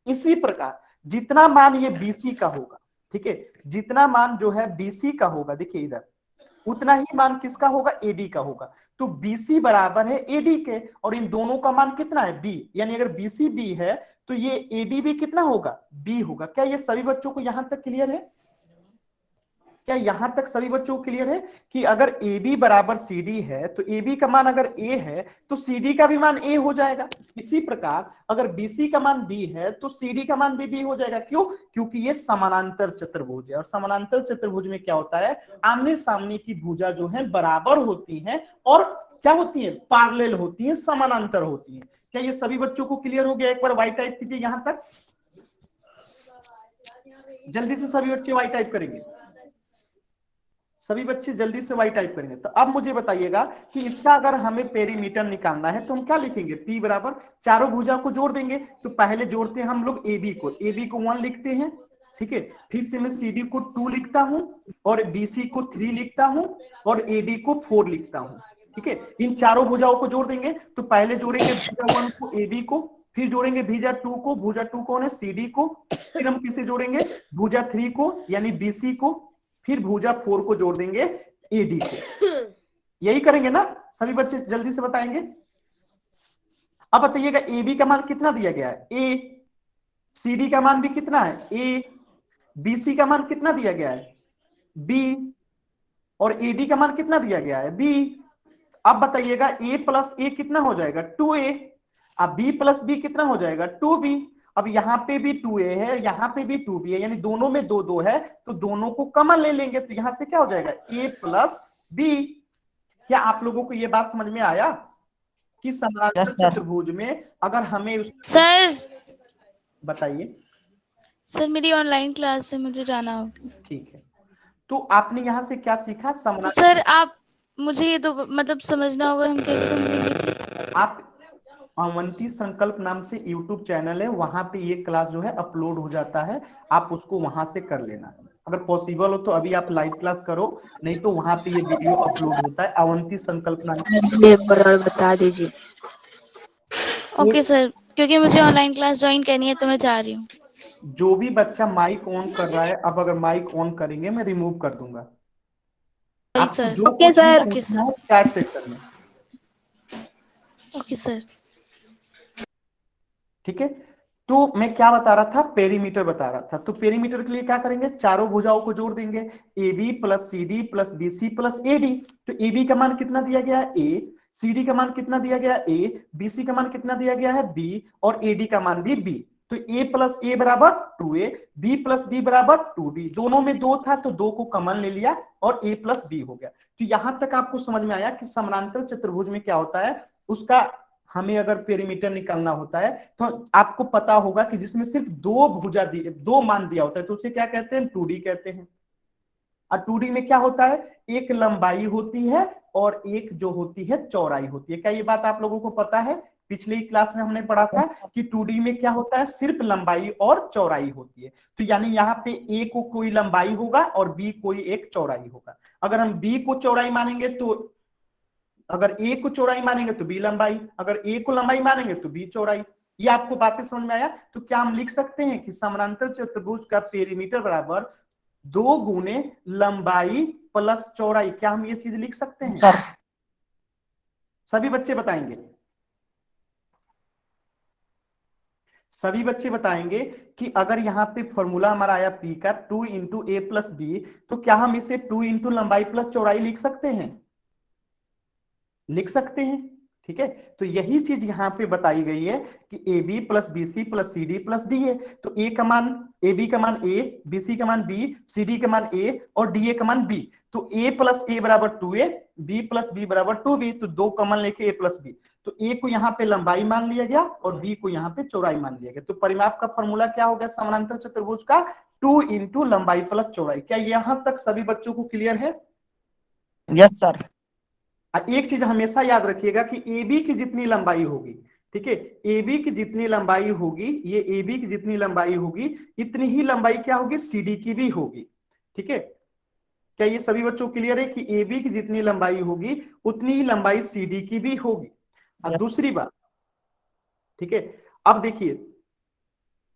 Speaker 2: इसी प्रकार जितना मान ये BC का होगा, ठीक है, जितना मान जो है BC का होगा, देखिए इधर, उतना ही मान किसका होगा? AD का होगा। तो BC बराबर है AD के, और इन दोनों का मान कितना है? B। यानी अगर BC B है तो ये AD भी कितना होगा? B होगा। क्या ये सभी बच्चों को यहां तक क्लियर है? क्या यहां तक सभी बच्चों को क्लियर है कि अगर AB बराबर CD है तो AB का मान अगर A है तो CD का भी मान A हो जाएगा। इसी प्रकार अगर BC का मान B है तो CD का मान भी B हो जाएगा। क्यों? क्योंकि ये समानांतर चतुर्भुज है, और समानांतर चतुर्भुज में क्या होता है? आमने सामने की भुजा जो है बराबर होती हैं और क्या होती है? पैरेलल होती है, समानांतर होती है। क्या ये सभी बच्चों को क्लियर हो गया? एक बार वाई टाइप कीजिए यहां तक, जल्दी से सभी बच्चे वाई टाइप करेंगे। सभी बच्चे जल्दी से वाई टाइप करेंगे। तो अब मुझे बताइएगा कि इसका अगर हमें पेरीमीटर निकालना है तो हम क्या लिखेंगे? P बराबर चारों भुजा को जोड़ देंगे। तो पहले जोड़ते हैं हम लोग AB को 1 लिखते हैं। ठीक है, फिर से मैं CD को 2 लिखता हूं, और BC को 3 लिखता हूं, और AD को 4 लिखता हूं। ठीक है, इन चारों भुजाओं को जोड़ देंगे। तो पहले जोड़ेंगे भुजा 1 को AB को, फिर जोड़ेंगे भुजा 2 को, भुजा 2 कौन है? CD को, फिर हम किसे जोड़ेंगे? भुजा 3 को यानी BC को, फिर भुजा 4 को जोड़ देंगे एडी को। यही करेंगे ना सभी बच्चे, जल्दी से बताएंगे। अब बताइएगा ए बी का मान कितना दिया गया है, ए, सी डी का मान भी कितना है, ए, बी सी का मान कितना दिया गया है, बी, और ए डी का मान कितना दिया गया है, बी। अब बताइएगा ए प्लस ए कितना हो जाएगा, 2a। अब बी प्लस बी कितना हो जाएगा, 2b। अब यहाँ पे भी 2a है, यहाँ पे भी 2b है, यानी दोनों में 2 है, तो दोनों को कॉमन ले लेंगे, तो यहां से क्या हो जाएगा, a प्लस बी। क्या आप लोगों को ये बात समझ में आया कि समानांतर चतुर्भुज में अगर हमें
Speaker 8: सर
Speaker 2: बताइए।
Speaker 8: सर मेरी ऑनलाइन क्लास है, मुझे जाना होगा।
Speaker 2: ठीक है, तो आपने यहाँ से क्या सीखा, समानांतर।
Speaker 8: सर आप मुझे ये तो मतलब समझना होगा हम कैसे समझेंगे।
Speaker 2: आप अवंती संकल्प नाम से YouTube चैनल है, वहां पे ये क्लास जो है अपलोड हो जाता है, आप उसको वहां से कर लेना। अगर पॉसिबल हो तो अभी आप लाइव क्लास करो, नहीं तो वहां पे ये वीडियो अपलोड होता है, अवंती संकल्प नाम से।
Speaker 3: बता दीजिए।
Speaker 8: ओके सर, क्योंकि मुझे ऑनलाइन क्लास ज्वाइन करनी है तो मैं जा रही हूँ।
Speaker 2: जो भी बच्चा माइक ऑन कर रहा है, अब अगर माइक ऑन करेंगे मैं रिमूव कर दूंगा। आपको
Speaker 8: सर
Speaker 2: जो कुछ भी पूछना है चैट सेक्शन में।
Speaker 8: Okay sir.
Speaker 2: ठीक है, तो मैं क्या बता रहा था, पेरीमीटर बता रहा था। तो पेरीमीटर के लिए क्या करेंगे, चारों भुजाओं को जोड़ देंगे, A B plus C D plus B C plus A D. तो ए बी का मान कितना दिया गया है, ए, सी डी का मान कितना दिया गया है, ए, बी सी का मान कितना दिया गया है, बी, और ए डी का मान भी बी। तो a प्लस ए बराबर 2a, b प्लस बी बराबर 2b। दोनों में 2 था तो 2 को कॉमन ले लिया और a प्लस बी हो गया। तो यहां तक आपको समझ में आया कि समानांतर चतुर्भुज में क्या होता है, उसका हमें अगर पेरीमीटर निकालना होता है तो आपको पता होगा कि जिसमें सिर्फ 2 भुजा दिए, 2 मान दिया होता है, तो उसे क्या कहते हैं, 2D कहते हैं। और 2D में क्या होता है, एक लंबाई होती है और एक जो होती है चौड़ाई होती है। क्या ये बात आप लोगों को पता है, पिछले ही क्लास में हमने पढ़ा था कि 2D में क्या होता है, सिर्फ लंबाई और चौड़ाई होती है। तो यानी यहाँ पे A को कोई लंबाई होगा और B कोई एक चौड़ाई होगा। अगर हम B को चौड़ाई मानेंगे तो, अगर A को चौड़ाई मानेंगे तो B लंबाई, अगर A को लंबाई मानेंगे तो B चौड़ाई। ये आपको बातें समझ में आया। तो क्या हम लिख सकते हैं कि समानांतर चतुर्भुज का पेरीमीटर बराबर 2 गुने लंबाई प्लस चौड़ाई। क्या हम ये चीज लिख सकते हैं सर? सभी बच्चे बताएंगे, सभी बच्चे बताएंगे कि अगर यहाँ पे फॉर्मूला हमारा आया P का 2 इंटू ए प्लस बी, तो क्या हम इसे 2 इंटू लंबाई प्लस चौड़ाई लिख सकते हैं, लिख सकते हैं। ठीक है, तो यही चीज यहाँ पे बताई गई है कि A B plus B C plus C D plus D है। तो ए का मान, ए बी का मान ए, बी सी का मान बी, सी डी का मान ए और डी ए का मान बी। तो ए प्लस ए बराबर 2a, बी प्लस बी बराबर 2b। तो 2 कॉमन लेके ए प्लस बी। तो ए को यहाँ पे लंबाई मान लिया गया और बी को यहाँ पे चौड़ाई मान लिया गया। तो परिमाप का फॉर्मूला क्या हो गया समानांतर चतुर्भुज का, 2 इंटू लंबाई प्लस चौड़ाई। क्या यहां तक सभी बच्चों को क्लियर है?
Speaker 9: Yes sir.
Speaker 2: एक चीज हमेशा याद रखिएगा कि ए बी की जितनी लंबाई होगी, ठीक है, ए बी की जितनी लंबाई होगी, ये ए बी की जितनी लंबाई होगी, इतनी ही लंबाई क्या होगी, सी डी की भी होगी। ठीक है, क्या ये सभी बच्चों को क्लियर है कि ए बी की जितनी लंबाई होगी उतनी ही लंबाई सी डी की भी होगी। और दूसरी बात, ठीक है, अब देखिए,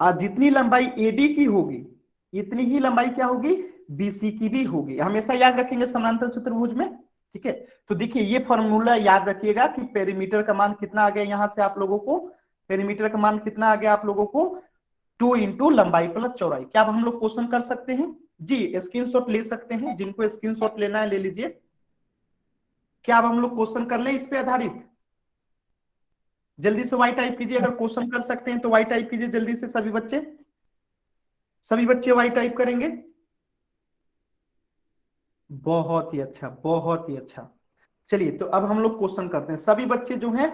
Speaker 2: जितनी लंबाई एडी की होगी इतनी ही लंबाई क्या होगी, बीसी की भी होगी। हमेशा याद रखेंगे समानांतर चतुर्भुज में। ठीक है, तो देखिए ये फॉर्मूला याद रखिएगा कि पेरीमीटर का मान कितना आ गया यहां से आप लोगों को, पेरीमीटर का मान कितना आ गया आप लोगों को, 2 इंटू लंबाई प्लस चौड़ाई। क्या अब हम लोग क्वेश्चन कर सकते हैं जी, स्क्रीनशॉट ले सकते हैं, जिनको स्क्रीनशॉट लेना है ले लीजिए। क्या अब हम लोग क्वेश्चन कर लें इस पे आधारित? जल्दी से वाई टाइप कीजिए, अगर क्वेश्चन कर सकते हैं तो वाई टाइप कीजिए जल्दी से। सभी बच्चे वाई टाइप करेंगे। बहुत ही अच्छा, बहुत ही अच्छा। चलिए तो अब हम लोग क्वेश्चन करते हैं। सभी बच्चे जो हैं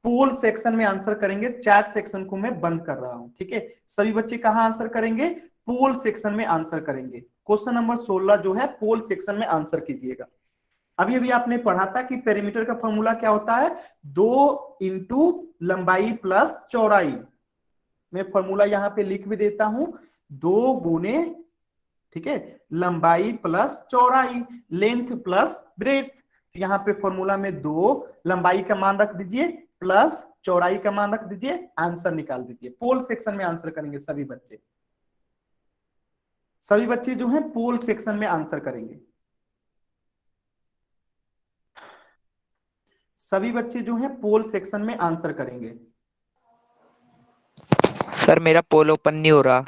Speaker 2: पोल सेक्शन में आंसर करेंगे, चैट सेक्शन को मैं बंद कर रहा हूं। ठीक है, सभी बच्चे कहां आंसर करेंगे, पोल सेक्शन में आंसर करेंगे। क्वेश्चन नंबर 16 जो है पोल सेक्शन में आंसर कीजिएगा। अभी अभी आपने पढ़ा था कि पेरीमीटर का फॉर्मूला क्या होता है, 2 इंटू लंबाई प्लस चौड़ाई। मैं फॉर्मूला यहां पे लिख भी देता हूं, 2 गुने, ठीक है, लंबाई प्लस चौड़ाई, लेंथ प्लस ब्रेड्थ। यहां पे फॉर्मूला में 2 लंबाई का मान रख दीजिए प्लस चौड़ाई का मान रख दीजिए, आंसर निकाल दीजिए। पोल सेक्शन में आंसर करेंगे सभी बच्चे, सभी बच्चे जो हैं पोल सेक्शन में आंसर करेंगे। सभी बच्चे जो हैं पोल सेक्शन में आंसर करेंगे।
Speaker 4: सर मेरा पोल ओपन नहीं हो रहा।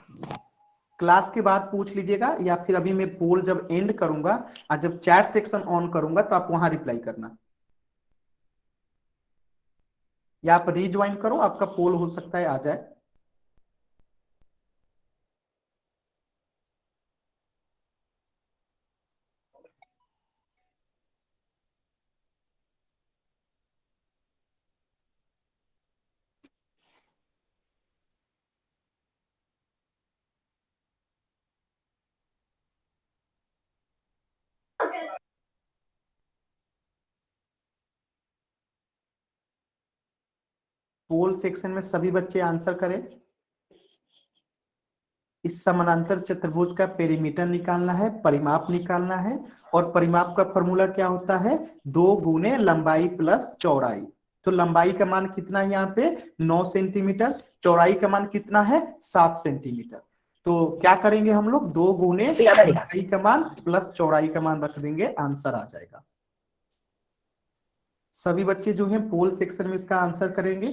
Speaker 2: क्लास के बाद पूछ लीजिएगा, या फिर अभी मैं पोल जब एंड करूंगा और जब चैट सेक्शन ऑन करूंगा तो आप वहां रिप्लाई करना, या आप रीज्वाइन करो, आपका पोल हो सकता है आ जाए। पोल सेक्शन में सभी बच्चे आंसर करें। इस समानांतर चतुर्भुज का पेरीमीटर निकालना है, परिमाप निकालना है, और परिमाप का फॉर्मूला क्या होता है, 2 गुने लंबाई प्लस चौड़ाई। तो लंबाई का मान कितना है यहाँ पे 9 सेंटीमीटर, चौड़ाई का मान कितना है 7 सेंटीमीटर। तो क्या करेंगे हम लोग, 2 गुने लंबाई का मान प्लस चौड़ाई का मान रख देंगे, आंसर आ जाएगा। सभी बच्चे जो हैं पोल सेक्शन में इसका आंसर करेंगे।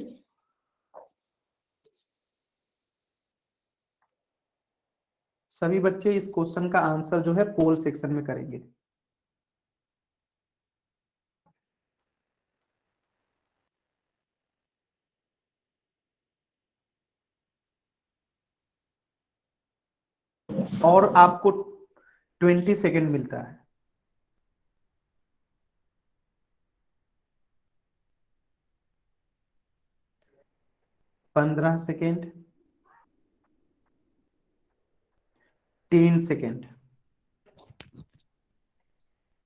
Speaker 2: सभी बच्चे इस क्वेश्चन का आंसर जो है पोल सेक्शन में करेंगे। और आपको 20 सेकेंड मिलता है। 15 सेकेंड, 10 सेकेंड,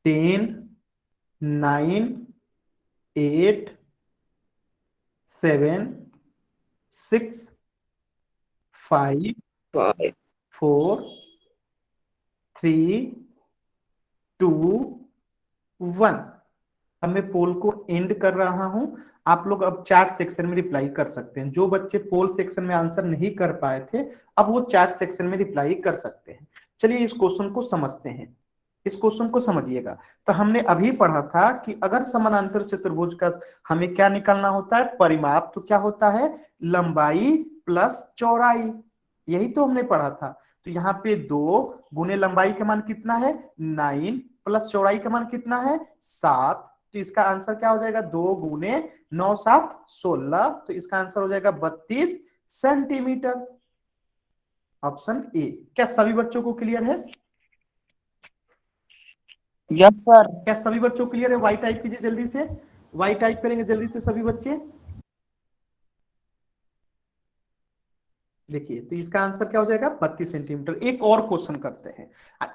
Speaker 2: 10, 9, 8, 7, 6, 5, 4, 3, 2, 1। अब मैं पोल को एंड कर रहा हूं। आप लोग अब चैट सेक्शन में रिप्लाई कर सकते हैं। जो बच्चे पोल सेक्शन में आंसर नहीं कर पाए थे, अब वो चैट सेक्शन में रिप्लाई कर सकते हैं। चलिए इस क्वेश्चन को समझते हैं। इस क्वेश्चन को समझिएगा। तो हमने अभी पढ़ा था कि अगर समानांतर चतुर्भुज का हमें क्या निकालना होता है, परिमाप। तो क्या होता है, लंबाई प्लस चौड़ाई। यही तो हमने पढ़ा था। तो यहाँ पे 2 गुने लंबाई का मान कितना है 9, प्लस चौड़ाई का मान कितना है 7। तो इसका आंसर क्या हो जाएगा, 2 गुने 9 7 16। तो इसका आंसर हो जाएगा 32 सेंटीमीटर। Option A. क्या सभी बच्चों को क्लियर है?
Speaker 9: Yes sir.
Speaker 2: क्या सभी बच्चों को क्लियर है? वाई टाइप कीजिए जल्दी से, वाई टाइप करेंगे जल्दी से सभी बच्चे। देखिए तो इसका आंसर क्या हो जाएगा 32 सेंटीमीटर। एक और क्वेश्चन करते हैं।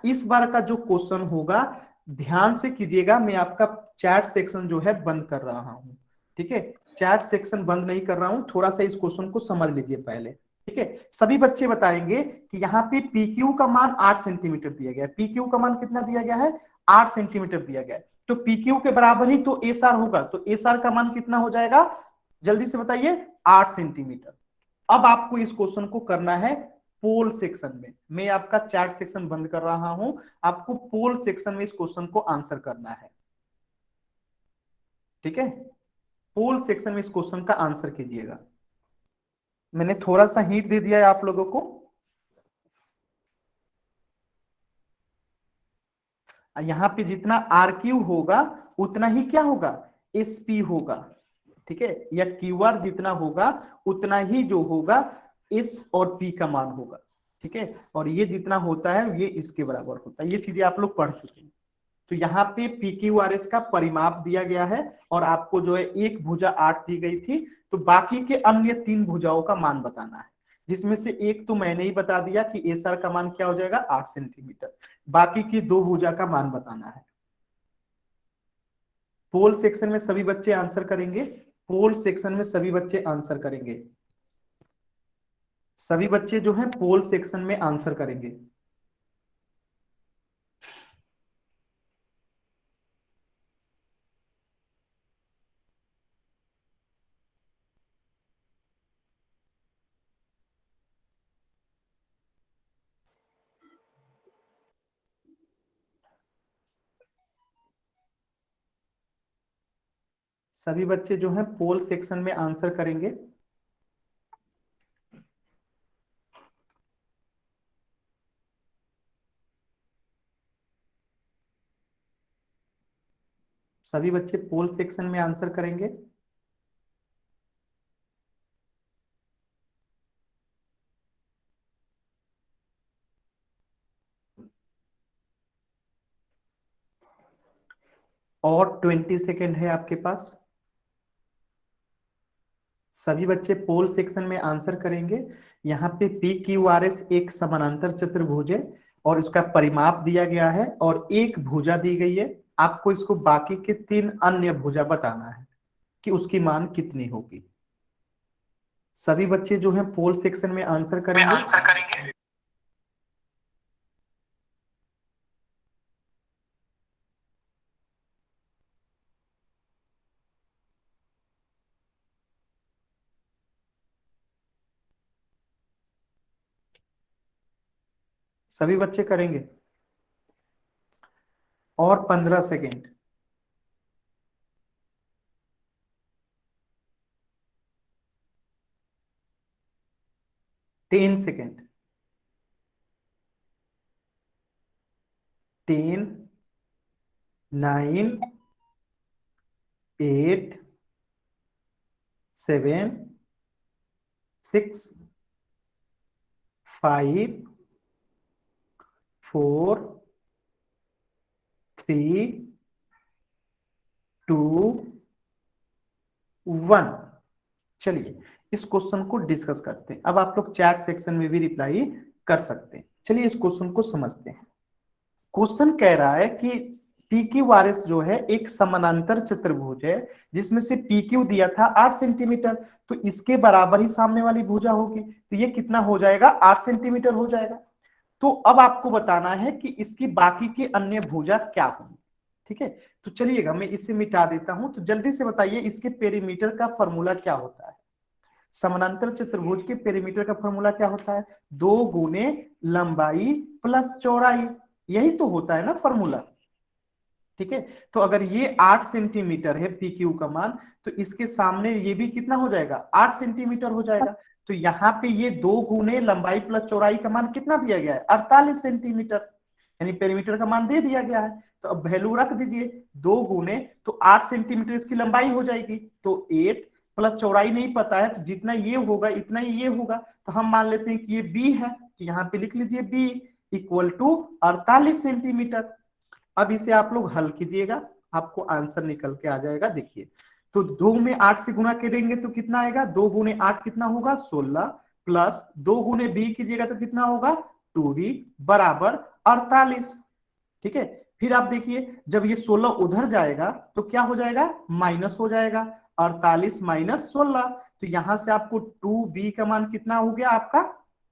Speaker 2: इस बार का जो क्वेश्चन होगा ध्यान से कीजिएगा। मैं आपका चैट सेक्शन जो है बंद कर रहा हूं, ठीक है। चैट सेक्शन बंद नहीं कर रहा हूं, थोड़ा सा इस क्वेश्चन को समझ लीजिए पहले, ठीक है। सभी बच्चे बताएंगे कि यहाँ पे पी क्यू का मान 8 सेंटीमीटर दिया गया है। पी क्यू का मान कितना दिया गया है 8 सेंटीमीटर दिया गया है। तो पी क्यू के बराबर ही तो एस आर होगा। तो एस आर का मान कितना हो जाएगा, जल्दी से बताइए 8 सेंटीमीटर। अब आपको इस क्वेश्चन को करना है पोल सेक्शन में। मैं आपका चैट सेक्शन बंद कर रहा हूं, आपको पोल सेक्शन में इस क्वेश्चन को आंसर करना है, ठीक है। पोल सेक्शन में इस क्वेश्चन का आंसर कीजिएगा। मैंने थोड़ा सा हिंट दे दिया है आप लोगों को। यहां पे जितना आर क्यू होगा उतना ही क्या होगा एस पी होगा, ठीक है। या क्यू आर जितना होगा उतना ही जो होगा एस और पी का मान होगा, ठीक है। और ये जितना होता है ये इसके बराबर होता है। ये चीजें आप लोग पढ़ चुके हैं। तो यहाँ पे पी क्यू आर एस का परिमाप दिया गया है, और आपको जो है एक भुजा 8 दी गई थी, तो बाकी के अन्य 3 भुजाओं का मान बताना है। जिसमें से एक तो मैंने ही बता दिया कि एस आर का मान क्या हो जाएगा 8 सेंटीमीटर। बाकी की 2 भुजा का मान बताना है। पोल सेक्शन में सभी बच्चे आंसर करेंगे। पोल सेक्शन में सभी बच्चे आंसर करेंगे। सभी बच्चे जो हैं पोल सेक्शन में आंसर करेंगे। सभी बच्चे जो हैं पोल सेक्शन में आंसर करेंगे। सभी बच्चे पोल सेक्शन में आंसर करेंगे। और 20 सेकेंड है आपके पास। सभी बच्चे पोल सेक्शन में आंसर करेंगे। यहाँ पे पी क्यू आर एस एक समानांतर चतुर्भुज है और इसका परिमाप दिया गया है और एक भुजा दी गई है। आपको इसको बाकी के 3 अन्य भुजा बताना है कि उसकी मान कितनी होगी। सभी बच्चे जो हैं पोल सेक्शन में आंसर करेंगे। सभी बच्चे करेंगे। और 15 सेकेंड। Ten second. 10, 9, 8, 7, 6, 5, 4, 3, 2, 1। चलिए इस क्वेश्चन को डिस्कस करते हैं। अब आप लोग चैट सेक्शन में भी रिप्लाई कर सकते हैं। चलिए इस क्वेश्चन को समझते हैं। क्वेश्चन कह रहा है कि PQRS जो है एक समानांतर चतुर्भुज है जिसमें से PQ दिया था 8 सेंटीमीटर, तो इसके बराबर ही सामने वाली भुजा होगी, तो ये कितना हो जाएगा 8 सेंटीमीटर हो जाएगा। तो अब आपको बताना है कि इसकी बाकी के अन्य भुजा क्या होंगी। ठीक है, तो चलिएगा मैं इसे मिटा देता हूं। तो जल्दी से बताइए इसके पेरीमीटर का फॉर्मूला क्या होता है। समानांतर चतुर्भुज के पेरीमीटर का फॉर्मूला क्या होता है? 2 गुने लंबाई प्लस चौड़ाई, यही तो होता है ना फॉर्मूला। ठीक है, तो अगर ये 8 सेंटीमीटर है PQ का मान, तो इसके सामने ये भी कितना हो जाएगा 8 सेंटीमीटर हो जाएगा। तो यहाँ पे ये 2 गुने लंबाई प्लस चौड़ाई का मान कितना दिया गया है 48 सेंटीमीटर, यानी पेरीमीटर का मान दे दिया गया है। तो अब वैल्यू रख दीजिए, 2 गुने तो 8 सेंटीमीटर इसकी लंबाई हो जाएगी, तो 8 प्लस चौड़ाई नहीं पता है, तो जितना ये होगा इतना ही ये होगा। तो हम मान लेते हैं कि ये B है, तो यहाँ पे लिख लीजिए B इक्वल टू 48 सेंटीमीटर। अब इसे आप लोग हल कीजिएगा, आपको आंसर निकल के आ जाएगा। देखिए, तो 2 में 8 से गुना करेंगे तो कितना आएगा, 2 गुने 8 कितना होगा 16, प्लस 2 गुने B कीजिएगा तो कितना होगा 2B बराबर 48। ठीक है, फिर आप देखिए जब ये 16 उधर जाएगा तो क्या हो जाएगा माइनस हो जाएगा, 48 माइनस 16, तो यहां से आपको 2B का मान कितना हो गया आपका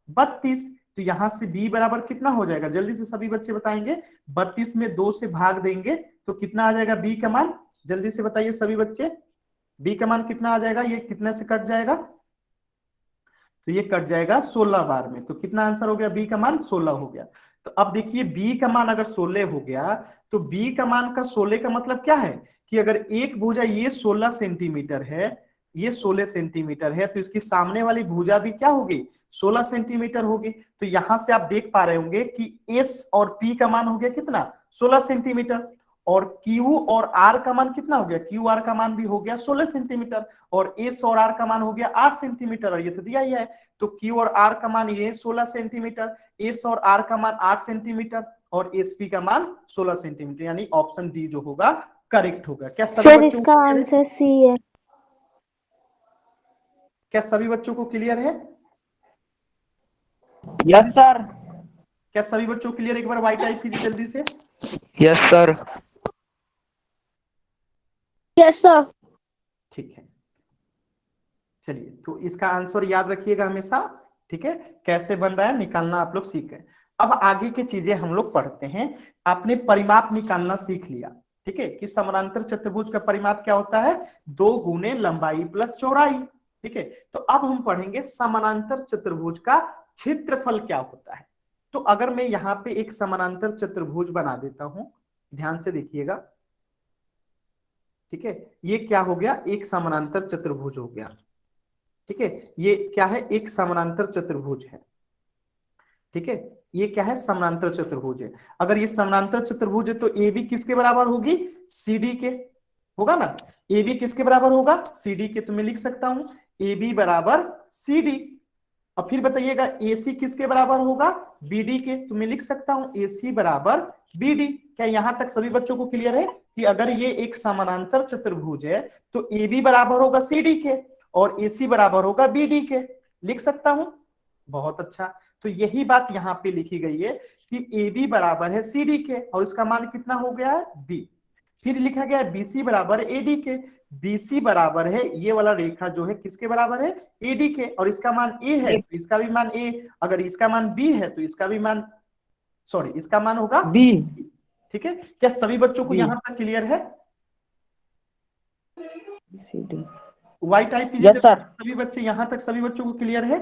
Speaker 2: 32। तो यहां से B बराबर कितना हो जाएगा, जल्दी से सभी बच्चे बताएंगे। 32 में 2 से भाग देंगे तो कितना आ जाएगा B का मान, जल्दी से बताइए सभी बच्चे। B का मान कितना आ जाएगा, ये कितने से कट जाएगा, तो ये कट जाएगा 16 बार में। तो कितना आंसर हो गया, B का मान 16 हो गया। तो अब देखिए B का मान अगर 16 हो गया तो B का मान का 16 का मतलब क्या है कि अगर एक भुजा ये 16 सेंटीमीटर है, ये 16 सेंटीमीटर है, तो इसकी सामने वाली भुजा भी क्या होगी 16 सेंटीमीटर होगी। तो यहां से आप देख पा रहे होंगे कि S और P का मान हो गया कितना 16 सेंटीमीटर, और Q और R का मान कितना हो गया, QR का मान भी हो गया 16 सेंटीमीटर, और S और R का मान हो गया 8 सेंटीमीटर, और ये तो दिया ही है। तो Q और R का मान ये 16 सेंटीमीटर, S और R का मान 8 सेंटीमीटर, और SP का मान 16 सेंटीमीटर, यानी ऑप्शन डी जो होगा करेक्ट होगा। क्या सभी बच्चों को
Speaker 7: आंसर सी है।
Speaker 2: क्या सभी बच्चों को क्लियर है?
Speaker 9: Yes sir.
Speaker 2: क्या सभी बच्चों को क्लियर? एक बार वाई टाइप कीजिए जल्दी से।
Speaker 4: Yes sir.
Speaker 7: Yes sir.
Speaker 2: ठीक है, चलिए तो इसका आंसर याद रखिएगा हमेशा। ठीक है, कैसे बन रहा है निकालना आप लोग सीख गए। अब आगे की चीजें हम लोग पढ़ते हैं। आपने परिमाप निकालना सीख लिया, ठीक है, कि समानांतर चतुर्भुज का परिमाप क्या होता है 2 गुने लंबाई प्लस चौड़ाई। ठीक है, तो अब हम पढ़ेंगे समानांतर चतुर्भुज का क्षेत्रफल क्या होता है। तो अगर मैं यहाँ पे एक समानांतर चतुर्भुज बना देता हूं, ध्यान से देखिएगा। ठीक है, ये क्या हो गया, एक समानांतर चतुर्भुज हो गया। ठीक है, ये क्या है, एक समानांतर चतुर्भुज है। ठीक है, ये क्या है, समानांतर चतुर्भुज है। अगर ये समानांतर चतुर्भुज है तो ए बी किसके बराबर होगी, सी डी के, होगा ना। ए बी किसके बराबर होगा, सी डी के। तो मैं लिख सकता हूं ए बी बराबर सी डी। और फिर बताइएगा ए सी किसके बराबर होगा, बी डी के। तो मैं लिख सकता हूं ए सी बराबर बी डी। क्या यहां तक सभी बच्चों को क्लियर है कि अगर ये एक समानांतर चतुर्भुज है तो ए बी बराबर होगा सी डी के और ए सी बराबर होगा बी डी के। लिख सकता हूं, बहुत अच्छा। तो यही बात यहां पे लिखी गई है कि ए बी बराबर है सी डी के और इसका मान कितना हो गया है, बी। फिर लिखा गया है बी सी बराबर ए डी के। BC बराबर है, ये वाला रेखा जो है किसके बराबर है, AD के, और इसका मान A है तो इसका भी मान A, अगर इसका मान B है तो इसका भी मान, सॉरी इसका मान होगा
Speaker 9: B।
Speaker 2: ठीक है, क्या सभी बच्चों को
Speaker 9: B।
Speaker 2: यहां तक क्लियर है।
Speaker 9: CD।
Speaker 2: वाई टाइप कीजिए
Speaker 9: यस सर।
Speaker 2: सभी बच्चे, यहां तक सभी बच्चों को क्लियर है।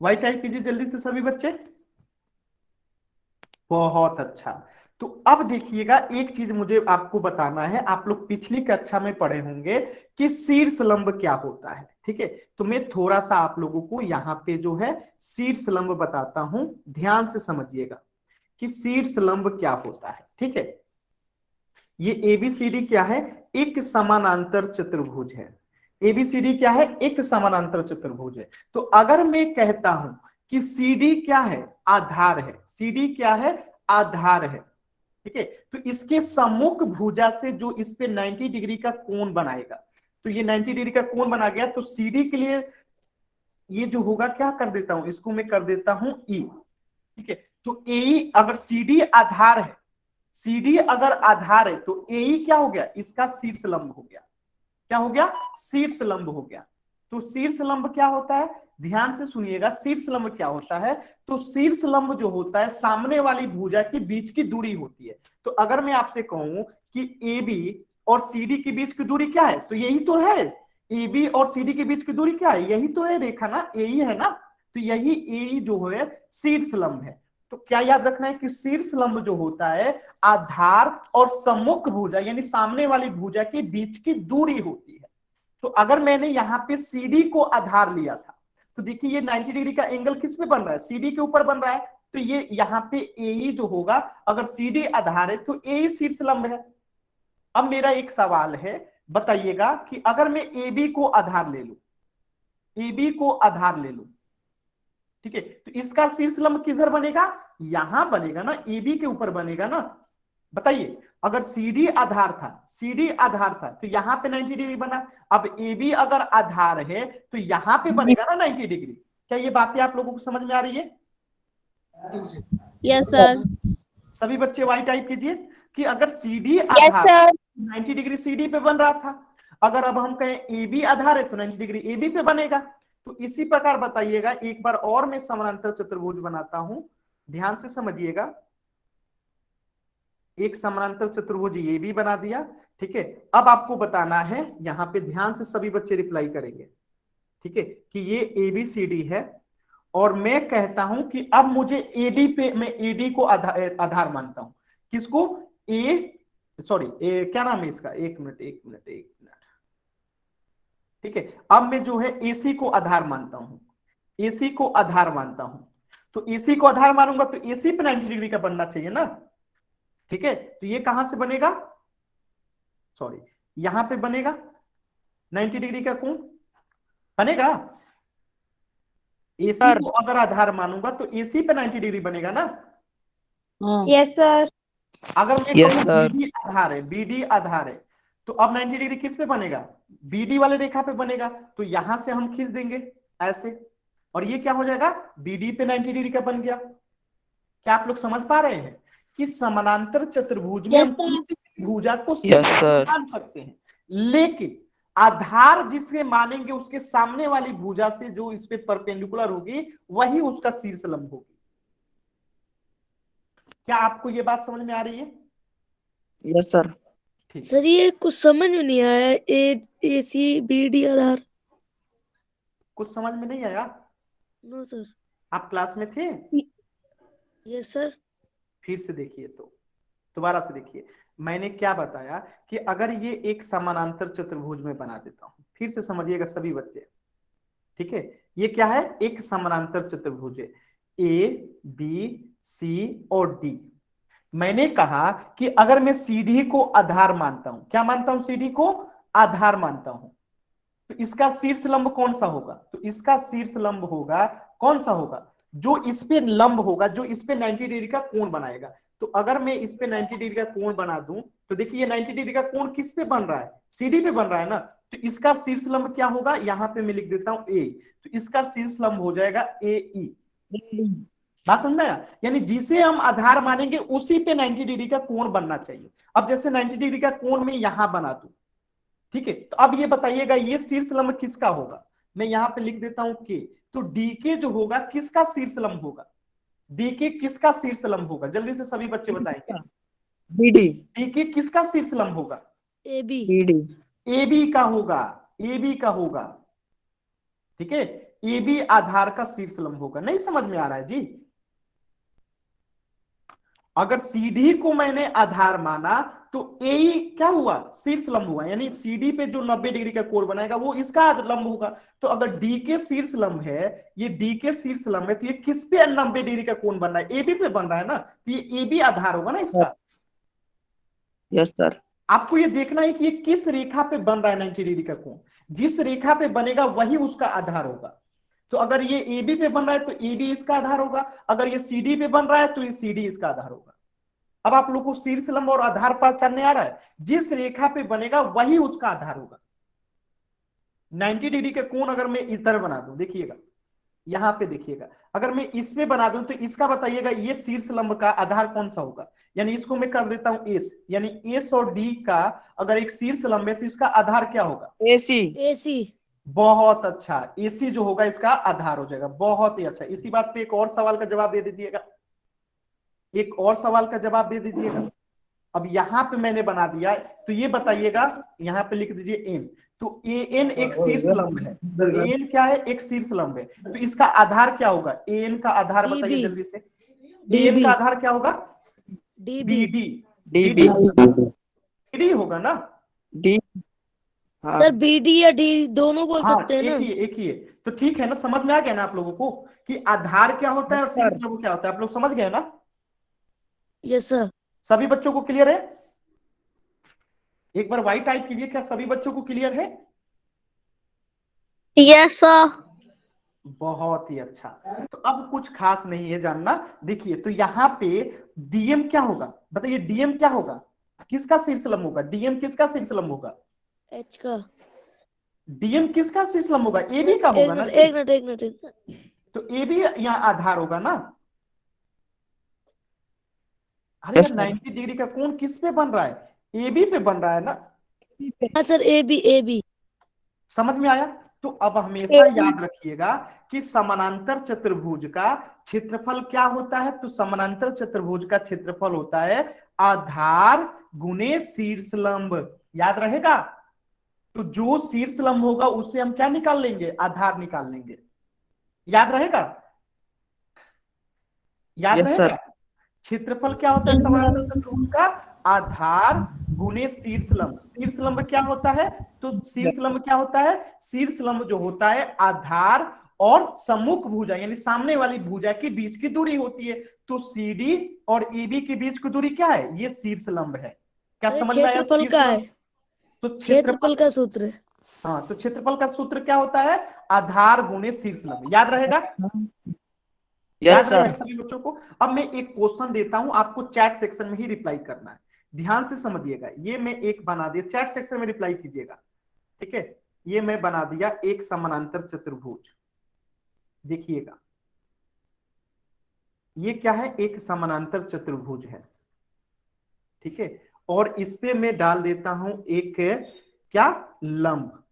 Speaker 2: वाई टाइप कीजिए जल्दी से सभी बच्चे, बहुत अच्छा। तो अब देखिएगा एक चीज मुझे आपको बताना है, आप लोग पिछली कक्षा में पढ़े होंगे कि शीर्ष लंब क्या होता है। ठीक है, तो मैं थोड़ा सा आप लोगों को यहाँ पे जो है शीर्ष लंब बताता हूं, ध्यान से समझिएगा कि शीर्ष लंब क्या होता है। ठीक है, ये ABCD क्या है, एक समानांतर चतुर्भुज है। ABCD क्या है, एक समानांतर चतुर्भुज है। तो अगर मैं कहता हूं कि CD क्या है, आधार है, CD क्या है, आधार है। ठीक है, तो इसके सम्मुख भुजा से जो इस पे 90 डिग्री का कोण बनाएगा, तो ये 90 डिग्री का कोण बना गया, तो CD के लिए ये जो होगा क्या कर देता हूं, इसको मैं कर देता हूं E। ठीक है, तो AE अगर CD आधार है, CD अगर आधार है तो AE क्या हो गया, इसका शीर्ष लंब हो गया। क्या हो गया, शीर्ष लंब हो गया। तो शीर्ष लंब क्या होता है, ध्यान से सुनिएगा, शीर्ष लंब क्या होता है। तो शीर्ष लंब जो होता है सामने वाली भुजा के बीच की दूरी होती है। तो अगर मैं आपसे कहूं कि AB और CD के बीच की दूरी क्या है, तो यही तो है, AB और CD के बीच की दूरी क्या है, यही तो है रेखा ना, AE है ना। तो यही AE जो है शीर्ष लंब है। तो क्या याद रखना है कि शीर्ष लंब जो होता है आधार और सम्मुख भुजा यानी सामने वाली भुजा के बीच की दूरी होती है। तो अगर मैंने यहाँ पे CD को आधार लिया था तो देखिए ये 90 डिग्री का एंगल किस पे बन रहा है, CD के ऊपर बन रहा है। तो ये यहाँ पे AE जो होगा, अगर CD आधार है तो AE शीर्ष लंब है। अब मेरा एक सवाल है, बताइएगा कि अगर मैं AB को आधार ले लूं, AB को आधार ले लूं, ठीक है, तो इसका शीर्ष लंब किधर बनेगा, यहां बनेगा ना, AB के ऊपर बनेगा ना। बताइए, अगर CD आधार था, CD आधार था तो यहाँ पे 90 डिग्री बना। अब AB अगर आधार है तो यहाँ पे बनेगा ना 90 डिग्री। क्या ये बातें आप लोगों को समझ में आ रही है।
Speaker 8: Yes sir.
Speaker 2: सभी बच्चे वाई टाइप कीजिए कि अगर CD आधार 90 डिग्री CD पे बन रहा था, अगर अब हम कहें AB आधार है तो 90 डिग्री AB पे बनेगा। तो इसी प्रकार बताइएगा, एक बार और मैं समानांतर चतुर्भुज बनाता हूं, ध्यान से समझिएगा। एक समानांतर चतुर्भुज ये भी बना दिया। ठीक है, अब आपको बताना है, यहां पे ध्यान से सभी बच्चे रिप्लाई करेंगे। ठीक है, कि ये ABCD है और मैं कहता हूं कि अब मुझे AD पे, मैं AD को आधार मानता हूं। किसको, क्या नाम है इसका, एक मिनट। ठीक है, अब मैं जो है AC को आधार मानता हूं, AC को आधार मानता हूं। तो AC को आधार मानूंगा तो AC पे 90 डिग्री का बनना चाहिए ना। ठीक है, तो ये कहां से बनेगा, यहां पे बनेगा 90 डिग्री का कोण बनेगा। AC को अगर आधार मानूंगा तो AC पे 90 डिग्री बनेगा ना।
Speaker 7: Yes sir.
Speaker 2: अगर मैं
Speaker 4: Yes,
Speaker 2: कहूं
Speaker 4: sir.
Speaker 2: BD आधार है तो अब 90 डिग्री किस पे बनेगा, BD वाले रेखा पे बनेगा। तो यहां से हम खींच देंगे ऐसे, और ये क्या हो जाएगा, BD पे 90 डिग्री का बन गया। क्या आप लोग समझ पा रहे हैं कि समानांतर चतुर्भुज में हम किसी भी भुजा को
Speaker 4: Yes, sir.
Speaker 2: मान सकते हैं, लेकिन आधार जिसके मानेंगे उसके सामने वाली भुजा से जो इस पे परपेंडिकुलर होगी वही उसका शीर्ष लंब होगी। क्या आपको ये बात समझ में आ रही है।
Speaker 9: Yes sir.
Speaker 2: ठीक,
Speaker 3: सर ये कुछ समझ में नहीं आया, ACBD आधार।
Speaker 2: कुछ समझ में नहीं आया।
Speaker 3: No sir.
Speaker 2: आप क्लास में थे,
Speaker 3: यस सर।
Speaker 2: फिर से देखिए, तो दोबारा से देखिए। मैंने क्या बताया कि अगर ये एक समानांतर चतुर्भुज में बना देता हूं, फिर से समझिएगा सभी बच्चे, ठीक है। ये क्या है, एक समानांतर चतुर्भुज है, ए बी सी और डी। मैंने कहा कि अगर मैं सीडी को आधार मानता हूं, क्या मानता हूं, सीडी को आधार मानता हूं, तो इसका शीर्ष लंब कौन सा होगा, तो इसका शीर्ष लंब होगा कौन सा होगा, जो इस पे लंब होगा, जो इस पे 90 डिग्री का कोण बनाएगा। तो अगर मैं इस पे 90 डिग्री का कोण बना दूं, तो देखिए 90 डिग्री का कोण किस पे बन रहा है, सीडी पे बन रहा है ना, तो इसका शीर्ष लंब क्या होगा, यहां पे मैं लिख देता हूं ए, तो इसका शीर्ष लंब हो जाएगा ए ई। बात समझ में आया, यानी जिसे हम आधार मानेंगे उसी पे 90 डिग्री का कोण बनना चाहिए। अब जैसे 90 डिग्री का कोण मैं यहां बना दूं, ठीक है, तो अब ये बताइएगा ये शीर्ष लंब किसका होगा, मैं यहां पे लिख देता हूं के, तो डी के जो होगा किसका शीर्ष लंब होगा, डी के किसका शीर्ष लंब होगा, जल्दी से सभी बच्चे बताएंगे,
Speaker 9: बीडी
Speaker 2: डी के किसका शीर्ष लंब होगा,
Speaker 3: A B
Speaker 9: BD
Speaker 2: A B का होगा, ए बी का होगा, ठीक है, ए बी आधार का शीर्ष लंब होगा। नहीं समझ में आ रहा है जी, अगर सीडी को मैंने आधार माना तो ए क्या हुआ, शीर्ष लंब हुआ, यानी सीडी पे जो 90 डिग्री का कोण बनाएगा वो इसका लंब होगा। तो अगर डी के शीर्ष लंब है, ये डी के शीर्ष लंब है, तो ये किस पे 90 डिग्री का कोण बन रहा है, एबी पे बन रहा है ना, तो ये एबी आधार होगा ना इसका।
Speaker 9: Yes sir.
Speaker 2: आपको ये देखना है कि ये किस रेखा पे बन रहा है 90 डिग्री का कोण, जिस रेखा पे बनेगा वही उसका आधार होगा। तो अगर ये एबी पे बन रहा है तो एबी इसका आधार होगा, अगर ये सीडी पे बन रहा है तो ये सीडी इसका आधार होगा। अब आप लोग को शीर्ष लंब और आधार पहचानने आ रहा है, जिस रेखा पे बनेगा वही उसका आधार होगा। 90 डिग्री का कोण अगर मैं इस तरह बना दूं, देखिएगा यहां पे देखिएगा, अगर मैं इसमें बना दूं तो इसका बताइएगा ये शीर्ष लंब का आधार कौन सा होगा, यानी इसको मैं कर देता हूं एस, यानी एस और डी का अगर एक शीर्ष लंब है तो इसका आधार क्या होगा,
Speaker 9: एसी
Speaker 3: AC
Speaker 2: बहुत अच्छा, एसी जो होगा इसका आधार हो जाएगा, बहुत ही अच्छा। इसी बात पे एक और सवाल का जवाब दे दीजिएगा, एक और सवाल का जवाब दे दीजिएगा। अब यहां पे मैंने बना दिया, तो ये बताइएगा, यहां पे लिख दीजिए एन, तो ए एन एक शीर्ष लंब है, एन क्या है, एक शीर्ष लंब है, तो इसका आधार क्या होगा, एन का आधार बताइए
Speaker 3: DB
Speaker 2: जल्दी से, एन का आधार क्या होगा,
Speaker 3: DB
Speaker 9: डीबी
Speaker 2: डी होगा ना,
Speaker 9: डी। हाँ
Speaker 3: सर BD या D दोनों बोल
Speaker 2: हाँ
Speaker 3: सकते हैं ना।
Speaker 2: एक ही है, तो ठीक है ना, समझ में आ गया ना आप लोगों को कि आधार क्या होता है और शीर्ष लंब क्या होता है, आप लोग समझ गए ना,
Speaker 3: यस सर।
Speaker 2: सभी बच्चों को क्लियर है, एक बार वाई टाइप कीजिए, क्या सभी बच्चों को क्लियर है,
Speaker 8: यस सर।
Speaker 2: बहुत ही अच्छा। तो अब कुछ खास नहीं है जानना, देखिए तो यहाँ पे डीएम क्या होगा, बताइए डीएम क्या होगा, किसका शीर्ष लंब होगा, डीएम किसका शीर्ष लंब होगा,
Speaker 3: H का
Speaker 2: डीएम किसका शीर्ष लंब होगा, एबी का होगा ना,
Speaker 3: एक मिनट
Speaker 2: तो एबी यहाँ आधार होगा ना। अरे
Speaker 9: Yes,
Speaker 2: यार
Speaker 9: sir.
Speaker 2: 90 डिग्री का कोण किस पे बन रहा है, एबी पे बन रहा है ना,
Speaker 3: हाँ सर AB
Speaker 2: समझ में आया। तो अब हमेशा याद रखिएगा कि समानांतर चतुर्भुज का क्षेत्रफल क्या होता है, तो समानांतर चतुर्भुज का क्षेत्रफल होता है आधार गुणे शीर्ष लंब, याद रहेगा। तो जो शीर्ष लंब होगा उससे हम क्या निकाल लेंगे, आधार निकाल लेंगे, याद रहेगा, याद
Speaker 9: यस
Speaker 2: रहेगा।
Speaker 9: सर।
Speaker 2: क्षेत्रफल क्या होता है समानांतर चतुर्भुज का, आधार गुणे शीर्ष लंब। शीर्ष लंब क्या होता है, तो शीर्ष लंब क्या होता है, शीर्ष लंब जो होता है आधार और सम्मुख भुजा यानी सामने वाली भुजा के बीच की दूरी होती है। तो सीडी और एबी के बीच की दूरी क्या है, ये शीर्ष लंब है। क्या समझ में आया,
Speaker 3: क्षेत्रफल का है,
Speaker 2: तो
Speaker 3: क्षेत्रफल का सूत्र है।
Speaker 2: हाँ, तो क्षेत्रफल का सूत्र क्या होता है, आधार गुणे शीर्ष लंब, याद रहेगा,
Speaker 9: यस सर।
Speaker 2: सभी बच्चों को। अब मैं एक क्वेश्चन देता हूं, आपको चैट सेक्शन में ही रिप्लाई करना है, ध्यान से समझिएगा। ये मैं एक बना दिया, चैट सेक्शन में रिप्लाई कीजिएगा, ठीक है। ये मैं बना दिया एक समानांतर चतुर्भुज, देखिएगा ये क्या है, एक समानांतर चतुर्भुज है, ठीक है। और इस पे मैं डाल देता हूं एक क्या, लंब,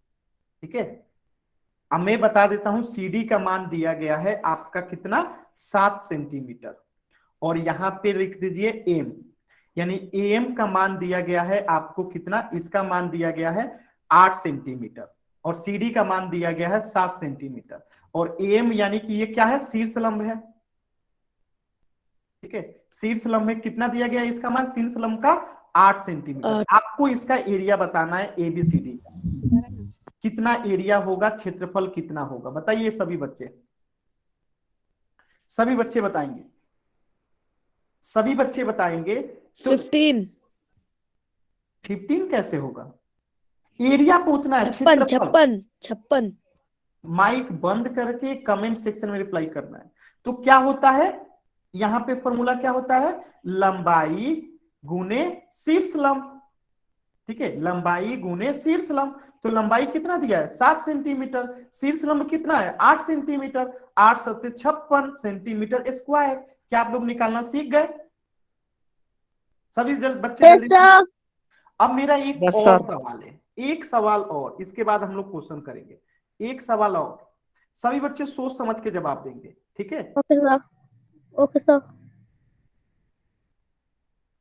Speaker 2: ठीक है। अब मैं बता देता हूं सीडी का मान दिया गया है आपका कितना, 7 सेंटीमीटर, और यहां पे लिख दीजिए एम, यानी एम का मान दिया गया है आपको कितना, इसका मान दिया गया है 8 सेंटीमीटर, और सीडी का मान दिया गया है 7 सेंटीमीटर, और एम यानी कि ये क्या है, शीर्ष लंब है, ठीक है। शीर्ष लंब में कितना दिया गया है, इसका मान शीर्ष लंब का 8 सेंटीमीटर।
Speaker 3: 8
Speaker 2: आपको इसका एरिया बताना है ABCD का, कितना एरिया होगा, क्षेत्रफल कितना होगा, बताइए सभी बच्चे, सभी बच्चे बताएंगे, सभी बच्चे बताएंगे। तो
Speaker 3: 15
Speaker 2: 15 कैसे होगा, एरिया पूछना है,
Speaker 3: 56
Speaker 2: क्षेत्रफल।
Speaker 3: 56 56
Speaker 2: माइक बंद करके कमेंट सेक्शन में रिप्लाई करना है। तो क्या होता है, यहां पे फॉर्मूला क्या होता है, लंबाई गुने शीर्ष लंब, ठीक है, लंबाई गुने शीर्ष लंब। तो लंबाई कितना दिया है 7 सेंटीमीटर, शीर्ष लंब कितना है 8 सेंटीमीटर, 8 सत्ते 56 सेंटीमीटर स्क्वायर। क्या आप लोग निकालना सीख गए सभी बच्चे जल्दी? अब मेरा एक
Speaker 9: Yes,
Speaker 2: और
Speaker 9: sir.
Speaker 2: सवाल है, एक सवाल और, इसके बाद हम लोग क्वेश्चन करेंगे। एक सवाल और, सभी बच्चे सोच समझ के जवाब देंगे, ठीक है?
Speaker 8: Okay sir, okay sir.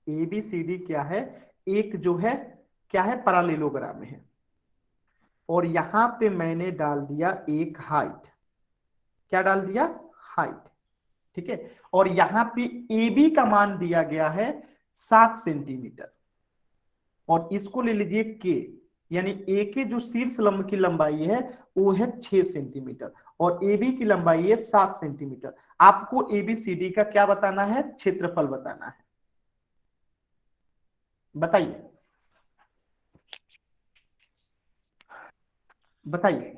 Speaker 2: ABCD क्या है, एक जो है क्या है, पैरेललोग्राम है, और यहां पे मैंने डाल दिया एक हाइट, क्या डाल दिया, हाइट, ठीक है, और यहां पे AB का मान दिया गया है 7 सेंटीमीटर, और इसको ले लीजिए K, यानी A के जो शीर्ष लंब की लंबाई है वो है 6 सेंटीमीटर, और AB की लंबाई है 7 सेंटीमीटर। आपको ABCD का क्या बताना है, क्षेत्रफल बताना है, बताइए बताइए।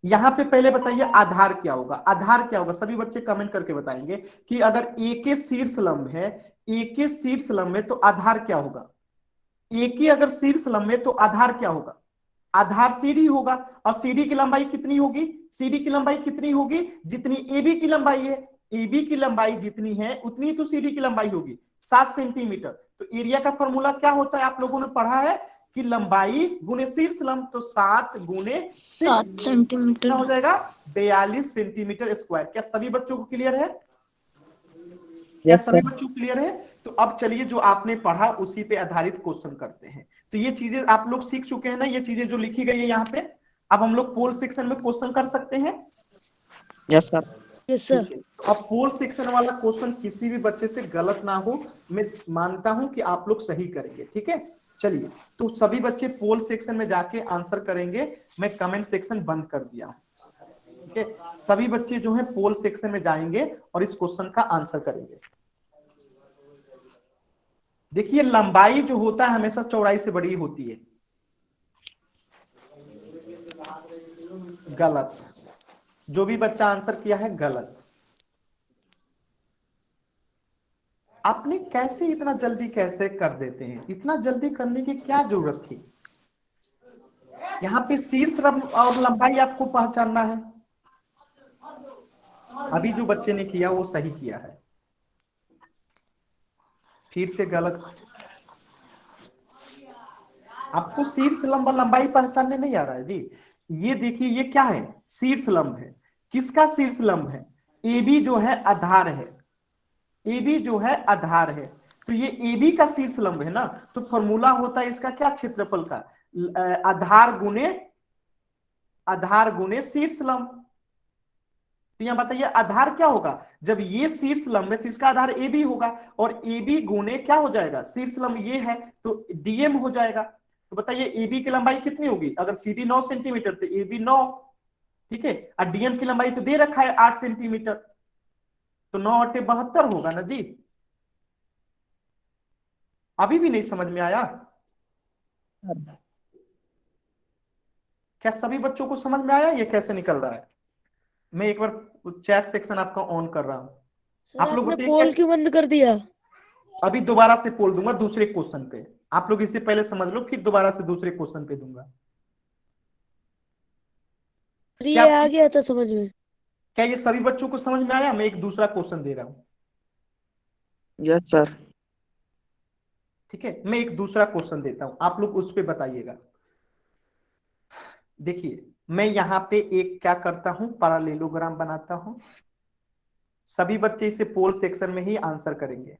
Speaker 2: यहां पे पहले बताइए आधार क्या होगा, आधार क्या होगा, सभी बच्चे कमेंट करके बताएंगे कि अगर A के शीर्ष लंब है, A के शीर्ष लंब में तो आधार क्या होगा, A के अगर शीर्ष लंब में तो आधार क्या होगा, आधार CD होगा, और CD की लंबाई कितनी होगी, CD की लंबाई कितनी होगी, जितनी AB की लंबाई है, AB की लंबाई जितनी है उतनी तो CD की लंबाई होगी 7 सेंटीमीटर। तो एरिया का फॉर्मूला क्या होता है, आप लोगों ने पढ़ा है कि लंबाई गुने शीर्ष लंब, तो 7 गुने
Speaker 8: 7 सेंटीमीटर
Speaker 2: कितना हो जाएगा, 42 सेंटीमीटर स्क्वायर। क्या सभी बच्चों को क्लियर है, क्या
Speaker 9: Yes,
Speaker 2: सभी
Speaker 9: sir.
Speaker 2: बच्चों को क्लियर है? तो अब चलिए जो आपने पढ़ा उसी पे आधारित क्वेश्चन करते हैं। तो ये चीजें आप लोग सीख चुके हैं ना, ये चीजें जो लिखी गई है यहाँ पे, अब हम लोग पोल सेक्शन में क्वेश्चन कर सकते हैं।
Speaker 9: Yes, sir.
Speaker 3: Yes sir.
Speaker 2: ठीक है, तो अब पोल सेक्शन वाला क्वेश्चन किसी भी बच्चे से गलत ना हो, मैं मानता हूं कि आप लोग सही करेंगे, ठीक है। चलिए, तो सभी बच्चे पोल सेक्शन में जाके आंसर करेंगे, मैं कमेंट सेक्शन बंद कर दिया हूं, ठीक है। सभी बच्चे जो है पोल सेक्शन में जाएंगे और इस क्वेश्चन का आंसर करेंगे। देखिए, लंबाई जो होता है हमेशा चौड़ाई से बड़ी होती है, गलत, जो भी बच्चा आंसर किया है गलत। आपने कैसे इतना जल्दी कैसे कर देते हैं, इतना जल्दी करने की क्या जरूरत थी, यहाँ पे शीर्ष और लंबाई आपको पहचानना है। अभी जो बच्चे ने किया वो सही किया है, फिर से गलत, आपको शीर्ष लंब और लंबाई पहचानने नहीं आ रहा है जी। ये देखिए, ये क्या है, शीर्ष लंब है, किसका शीर्ष लंब है, AB जो है आधार है, AB जो है आधार है, तो ये AB का शीर्ष लंब है ना, तो फॉर्मूला होता है इसका क्या, क्षेत्रफल का, आधार गुने शीर्ष लंब। तो यहां बताइए आधार क्या होगा, जब ये शीर्ष लंब है तो इसका आधार AB होगा, और AB गुने क्या हो जाएगा, शीर्ष लंब ये है तो DM हो जाएगा। तो बताइए AB की लंबाई कितनी होगी, अगर CD 9 सेंटीमीटर तो AB 9, ठीक है, और DM की लंबाई तो दे रखा है 8 सेंटीमीटर, तो 9 × 8 = 72 होगा ना जी। अभी भी नहीं समझ में आया, क्या सभी बच्चों को समझ में आया ये कैसे निकल रहा है? मैं एक बार चैट सेक्शन आपका ऑन कर रहा हूं,
Speaker 3: सर
Speaker 2: आप लोग
Speaker 3: आपने
Speaker 2: बताइए
Speaker 3: पोल क्यों बंद कर दिया?
Speaker 2: अभी दोबारा से पोल दूंगा दूसरे क्वेश्चन पे, आप लोग इससे पहले समझ लो, फिर दोबारा से दूसरे क्वेश्चन पे दूंगा।
Speaker 3: ये आ गया था समझ में।
Speaker 2: क्या ये सभी बच्चों को समझ में आया? मैं एक दूसरा क्वेश्चन दे रहा हूं,
Speaker 9: Yes, sir.
Speaker 2: ठीक है, मैं एक दूसरा क्वेश्चन देता हूं, आप लोग उस पे बताइएगा। देखिए, मैं यहां पे एक क्या करता हूं, पैरेललोग्राम बनाता हूं, सभी बच्चे इसे पोल सेक्शन में ही आंसर करेंगे,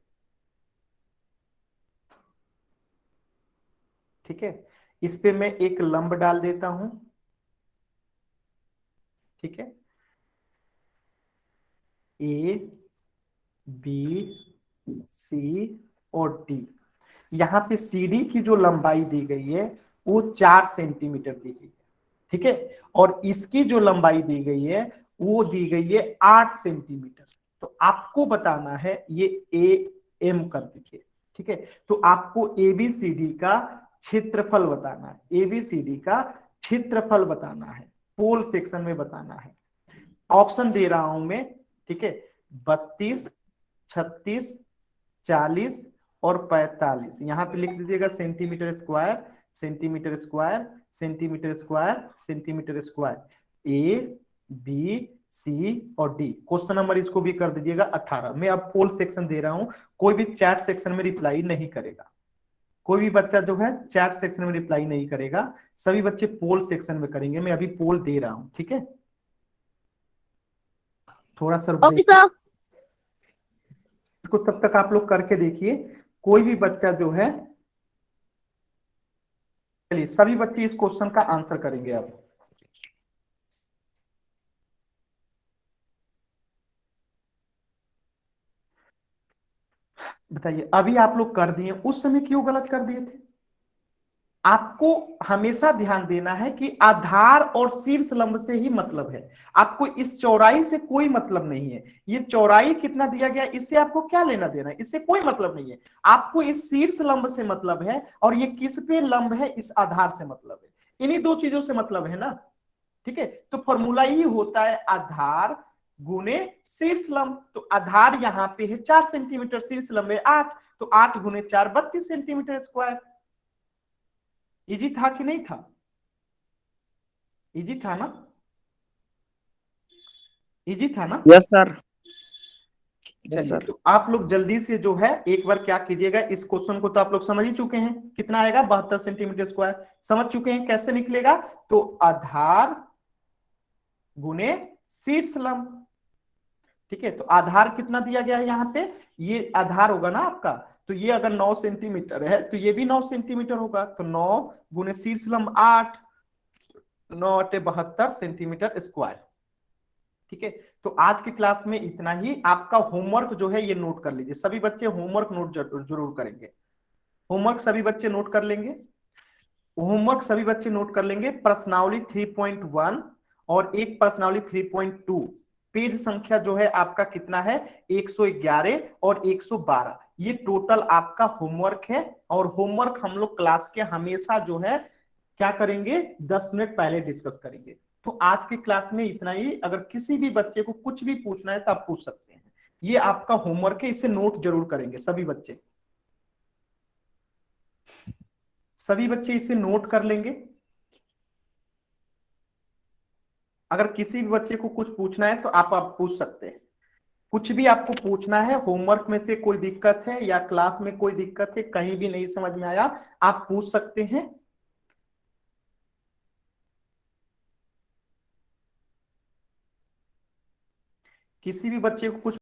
Speaker 2: ठीक है। इस पे मैं एक लंब डाल देता हूं, ठीक है, A B C और D। यहाँ पे सीडी की जो लंबाई दी गई है वो 4 सेंटीमीटर दी गई है, ठीक है, और इसकी जो लंबाई दी गई है वो दी गई है 8 सेंटीमीटर। तो आपको बताना है, ये ए एम कर दीजिए, ठीक है। तो आपको एबीसीडी का क्षेत्रफल बताना है, एबीसीडी का क्षेत्रफल बताना है, पोल सेक्शन में बताना है। ऑप्शन दे रहा हूं मैं, ठीक है, 32, 36, 40 और 45। यहां पे लिख दीजिएगा centimetre square, centimetre square, centimetre square, centimetre square. A B C और डी। क्वेश्चन नंबर इसको भी कर दीजिएगा 18। मैं अब पोल सेक्शन दे रहा हूं, कोई भी चैट सेक्शन में रिप्लाई नहीं करेगा, कोई भी बच्चा जो है चैट सेक्शन में रिप्लाई नहीं करेगा, सभी बच्चे पोल सेक्शन में करेंगे। मैं अभी पोल दे रहा हूं, ठीक है। थोड़ा सा
Speaker 8: ओके सर।
Speaker 2: इसको तब तक आप लोग करके देखिए, कोई भी बच्चा जो है, चलिए सभी बच्चे इस क्वेश्चन का आंसर करेंगे अब। बताइए, अभी आप लोग कर दिए, उस समय क्यों गलत कर दिए थे? आपको हमेशा ध्यान देना है कि आधार और शीर्ष लंब से ही मतलब है, आपको इस चौड़ाई से कोई मतलब नहीं है। ये चौड़ाई कितना दिया गया इससे आपको क्या लेना देना है, इससे कोई मतलब नहीं है। आपको इस शीर्ष लंब से मतलब है, और ये किस पे लंब है, इस आधार से मतलब है। इन्हीं दो चीजों से मतलब है ना, ठीक है। तो फॉर्मूला ही होता है आधार गुने शीर्ष लंब। तो आधार यहाँ पे है 4 सेंटीमीटर, शीर्ष लंब है 8, तो 8 गुने 4 32 सेंटीमीटर स्क्वायर। इजी था कि नहीं था? इजी था ना? इजी था ना?
Speaker 9: Yes sir. यस
Speaker 2: चलिए,
Speaker 9: सर।
Speaker 2: तो आप लोग जल्दी से जो है एक बार क्या कीजिएगा, इस क्वेश्चन को तो आप लोग समझ ही चुके हैं, कितना आएगा 72 सेंटीमीटर स्क्वायर, समझ चुके हैं कैसे निकलेगा। तो आधार गुने शीर्ष लंब, ठीक है। तो आधार कितना दिया गया है यहाँ पे, ये आधार होगा ना आपका, तो ये अगर 9 सेंटीमीटर है तो ये भी 9 सेंटीमीटर होगा। तो 9 गुने शीर्ष लंब 8, 9 × 72 सेंटीमीटर स्क्वायर, ठीक है। तो आज की क्लास में इतना ही। आपका होमवर्क जो है ये नोट कर लीजिए, सभी बच्चे होमवर्क नोट जरूर करेंगे। होमवर्क सभी बच्चे नोट कर लेंगे, होमवर्क सभी बच्चे नोट कर लेंगे। प्रश्नावली 3.1 और एक प्रश्नावली 3.2, पेज संख्या जो है आपका कितना है, 111 और 112। ये टोटल आपका होमवर्क है। और होमवर्क हम लोग क्लास के हमेशा जो है क्या करेंगे, 10 मिनट पहले डिस्कस करेंगे। तो आज की क्लास में इतना ही। अगर किसी भी बच्चे को कुछ भी पूछना है तो आप पूछ सकते हैं। ये आपका होमवर्क है, इसे नोट जरूर करेंगे सभी बच्चे, सभी बच्चे इसे नोट कर लेंगे। अगर किसी भी बच्चे को कुछ पूछना है तो आप पूछ सकते हैं, कुछ भी आपको पूछना है। होमवर्क में से कोई दिक्कत है या क्लास में कोई दिक्कत है, कहीं भी नहीं समझ में आया, आप पूछ सकते हैं। किसी भी बच्चे को कुछ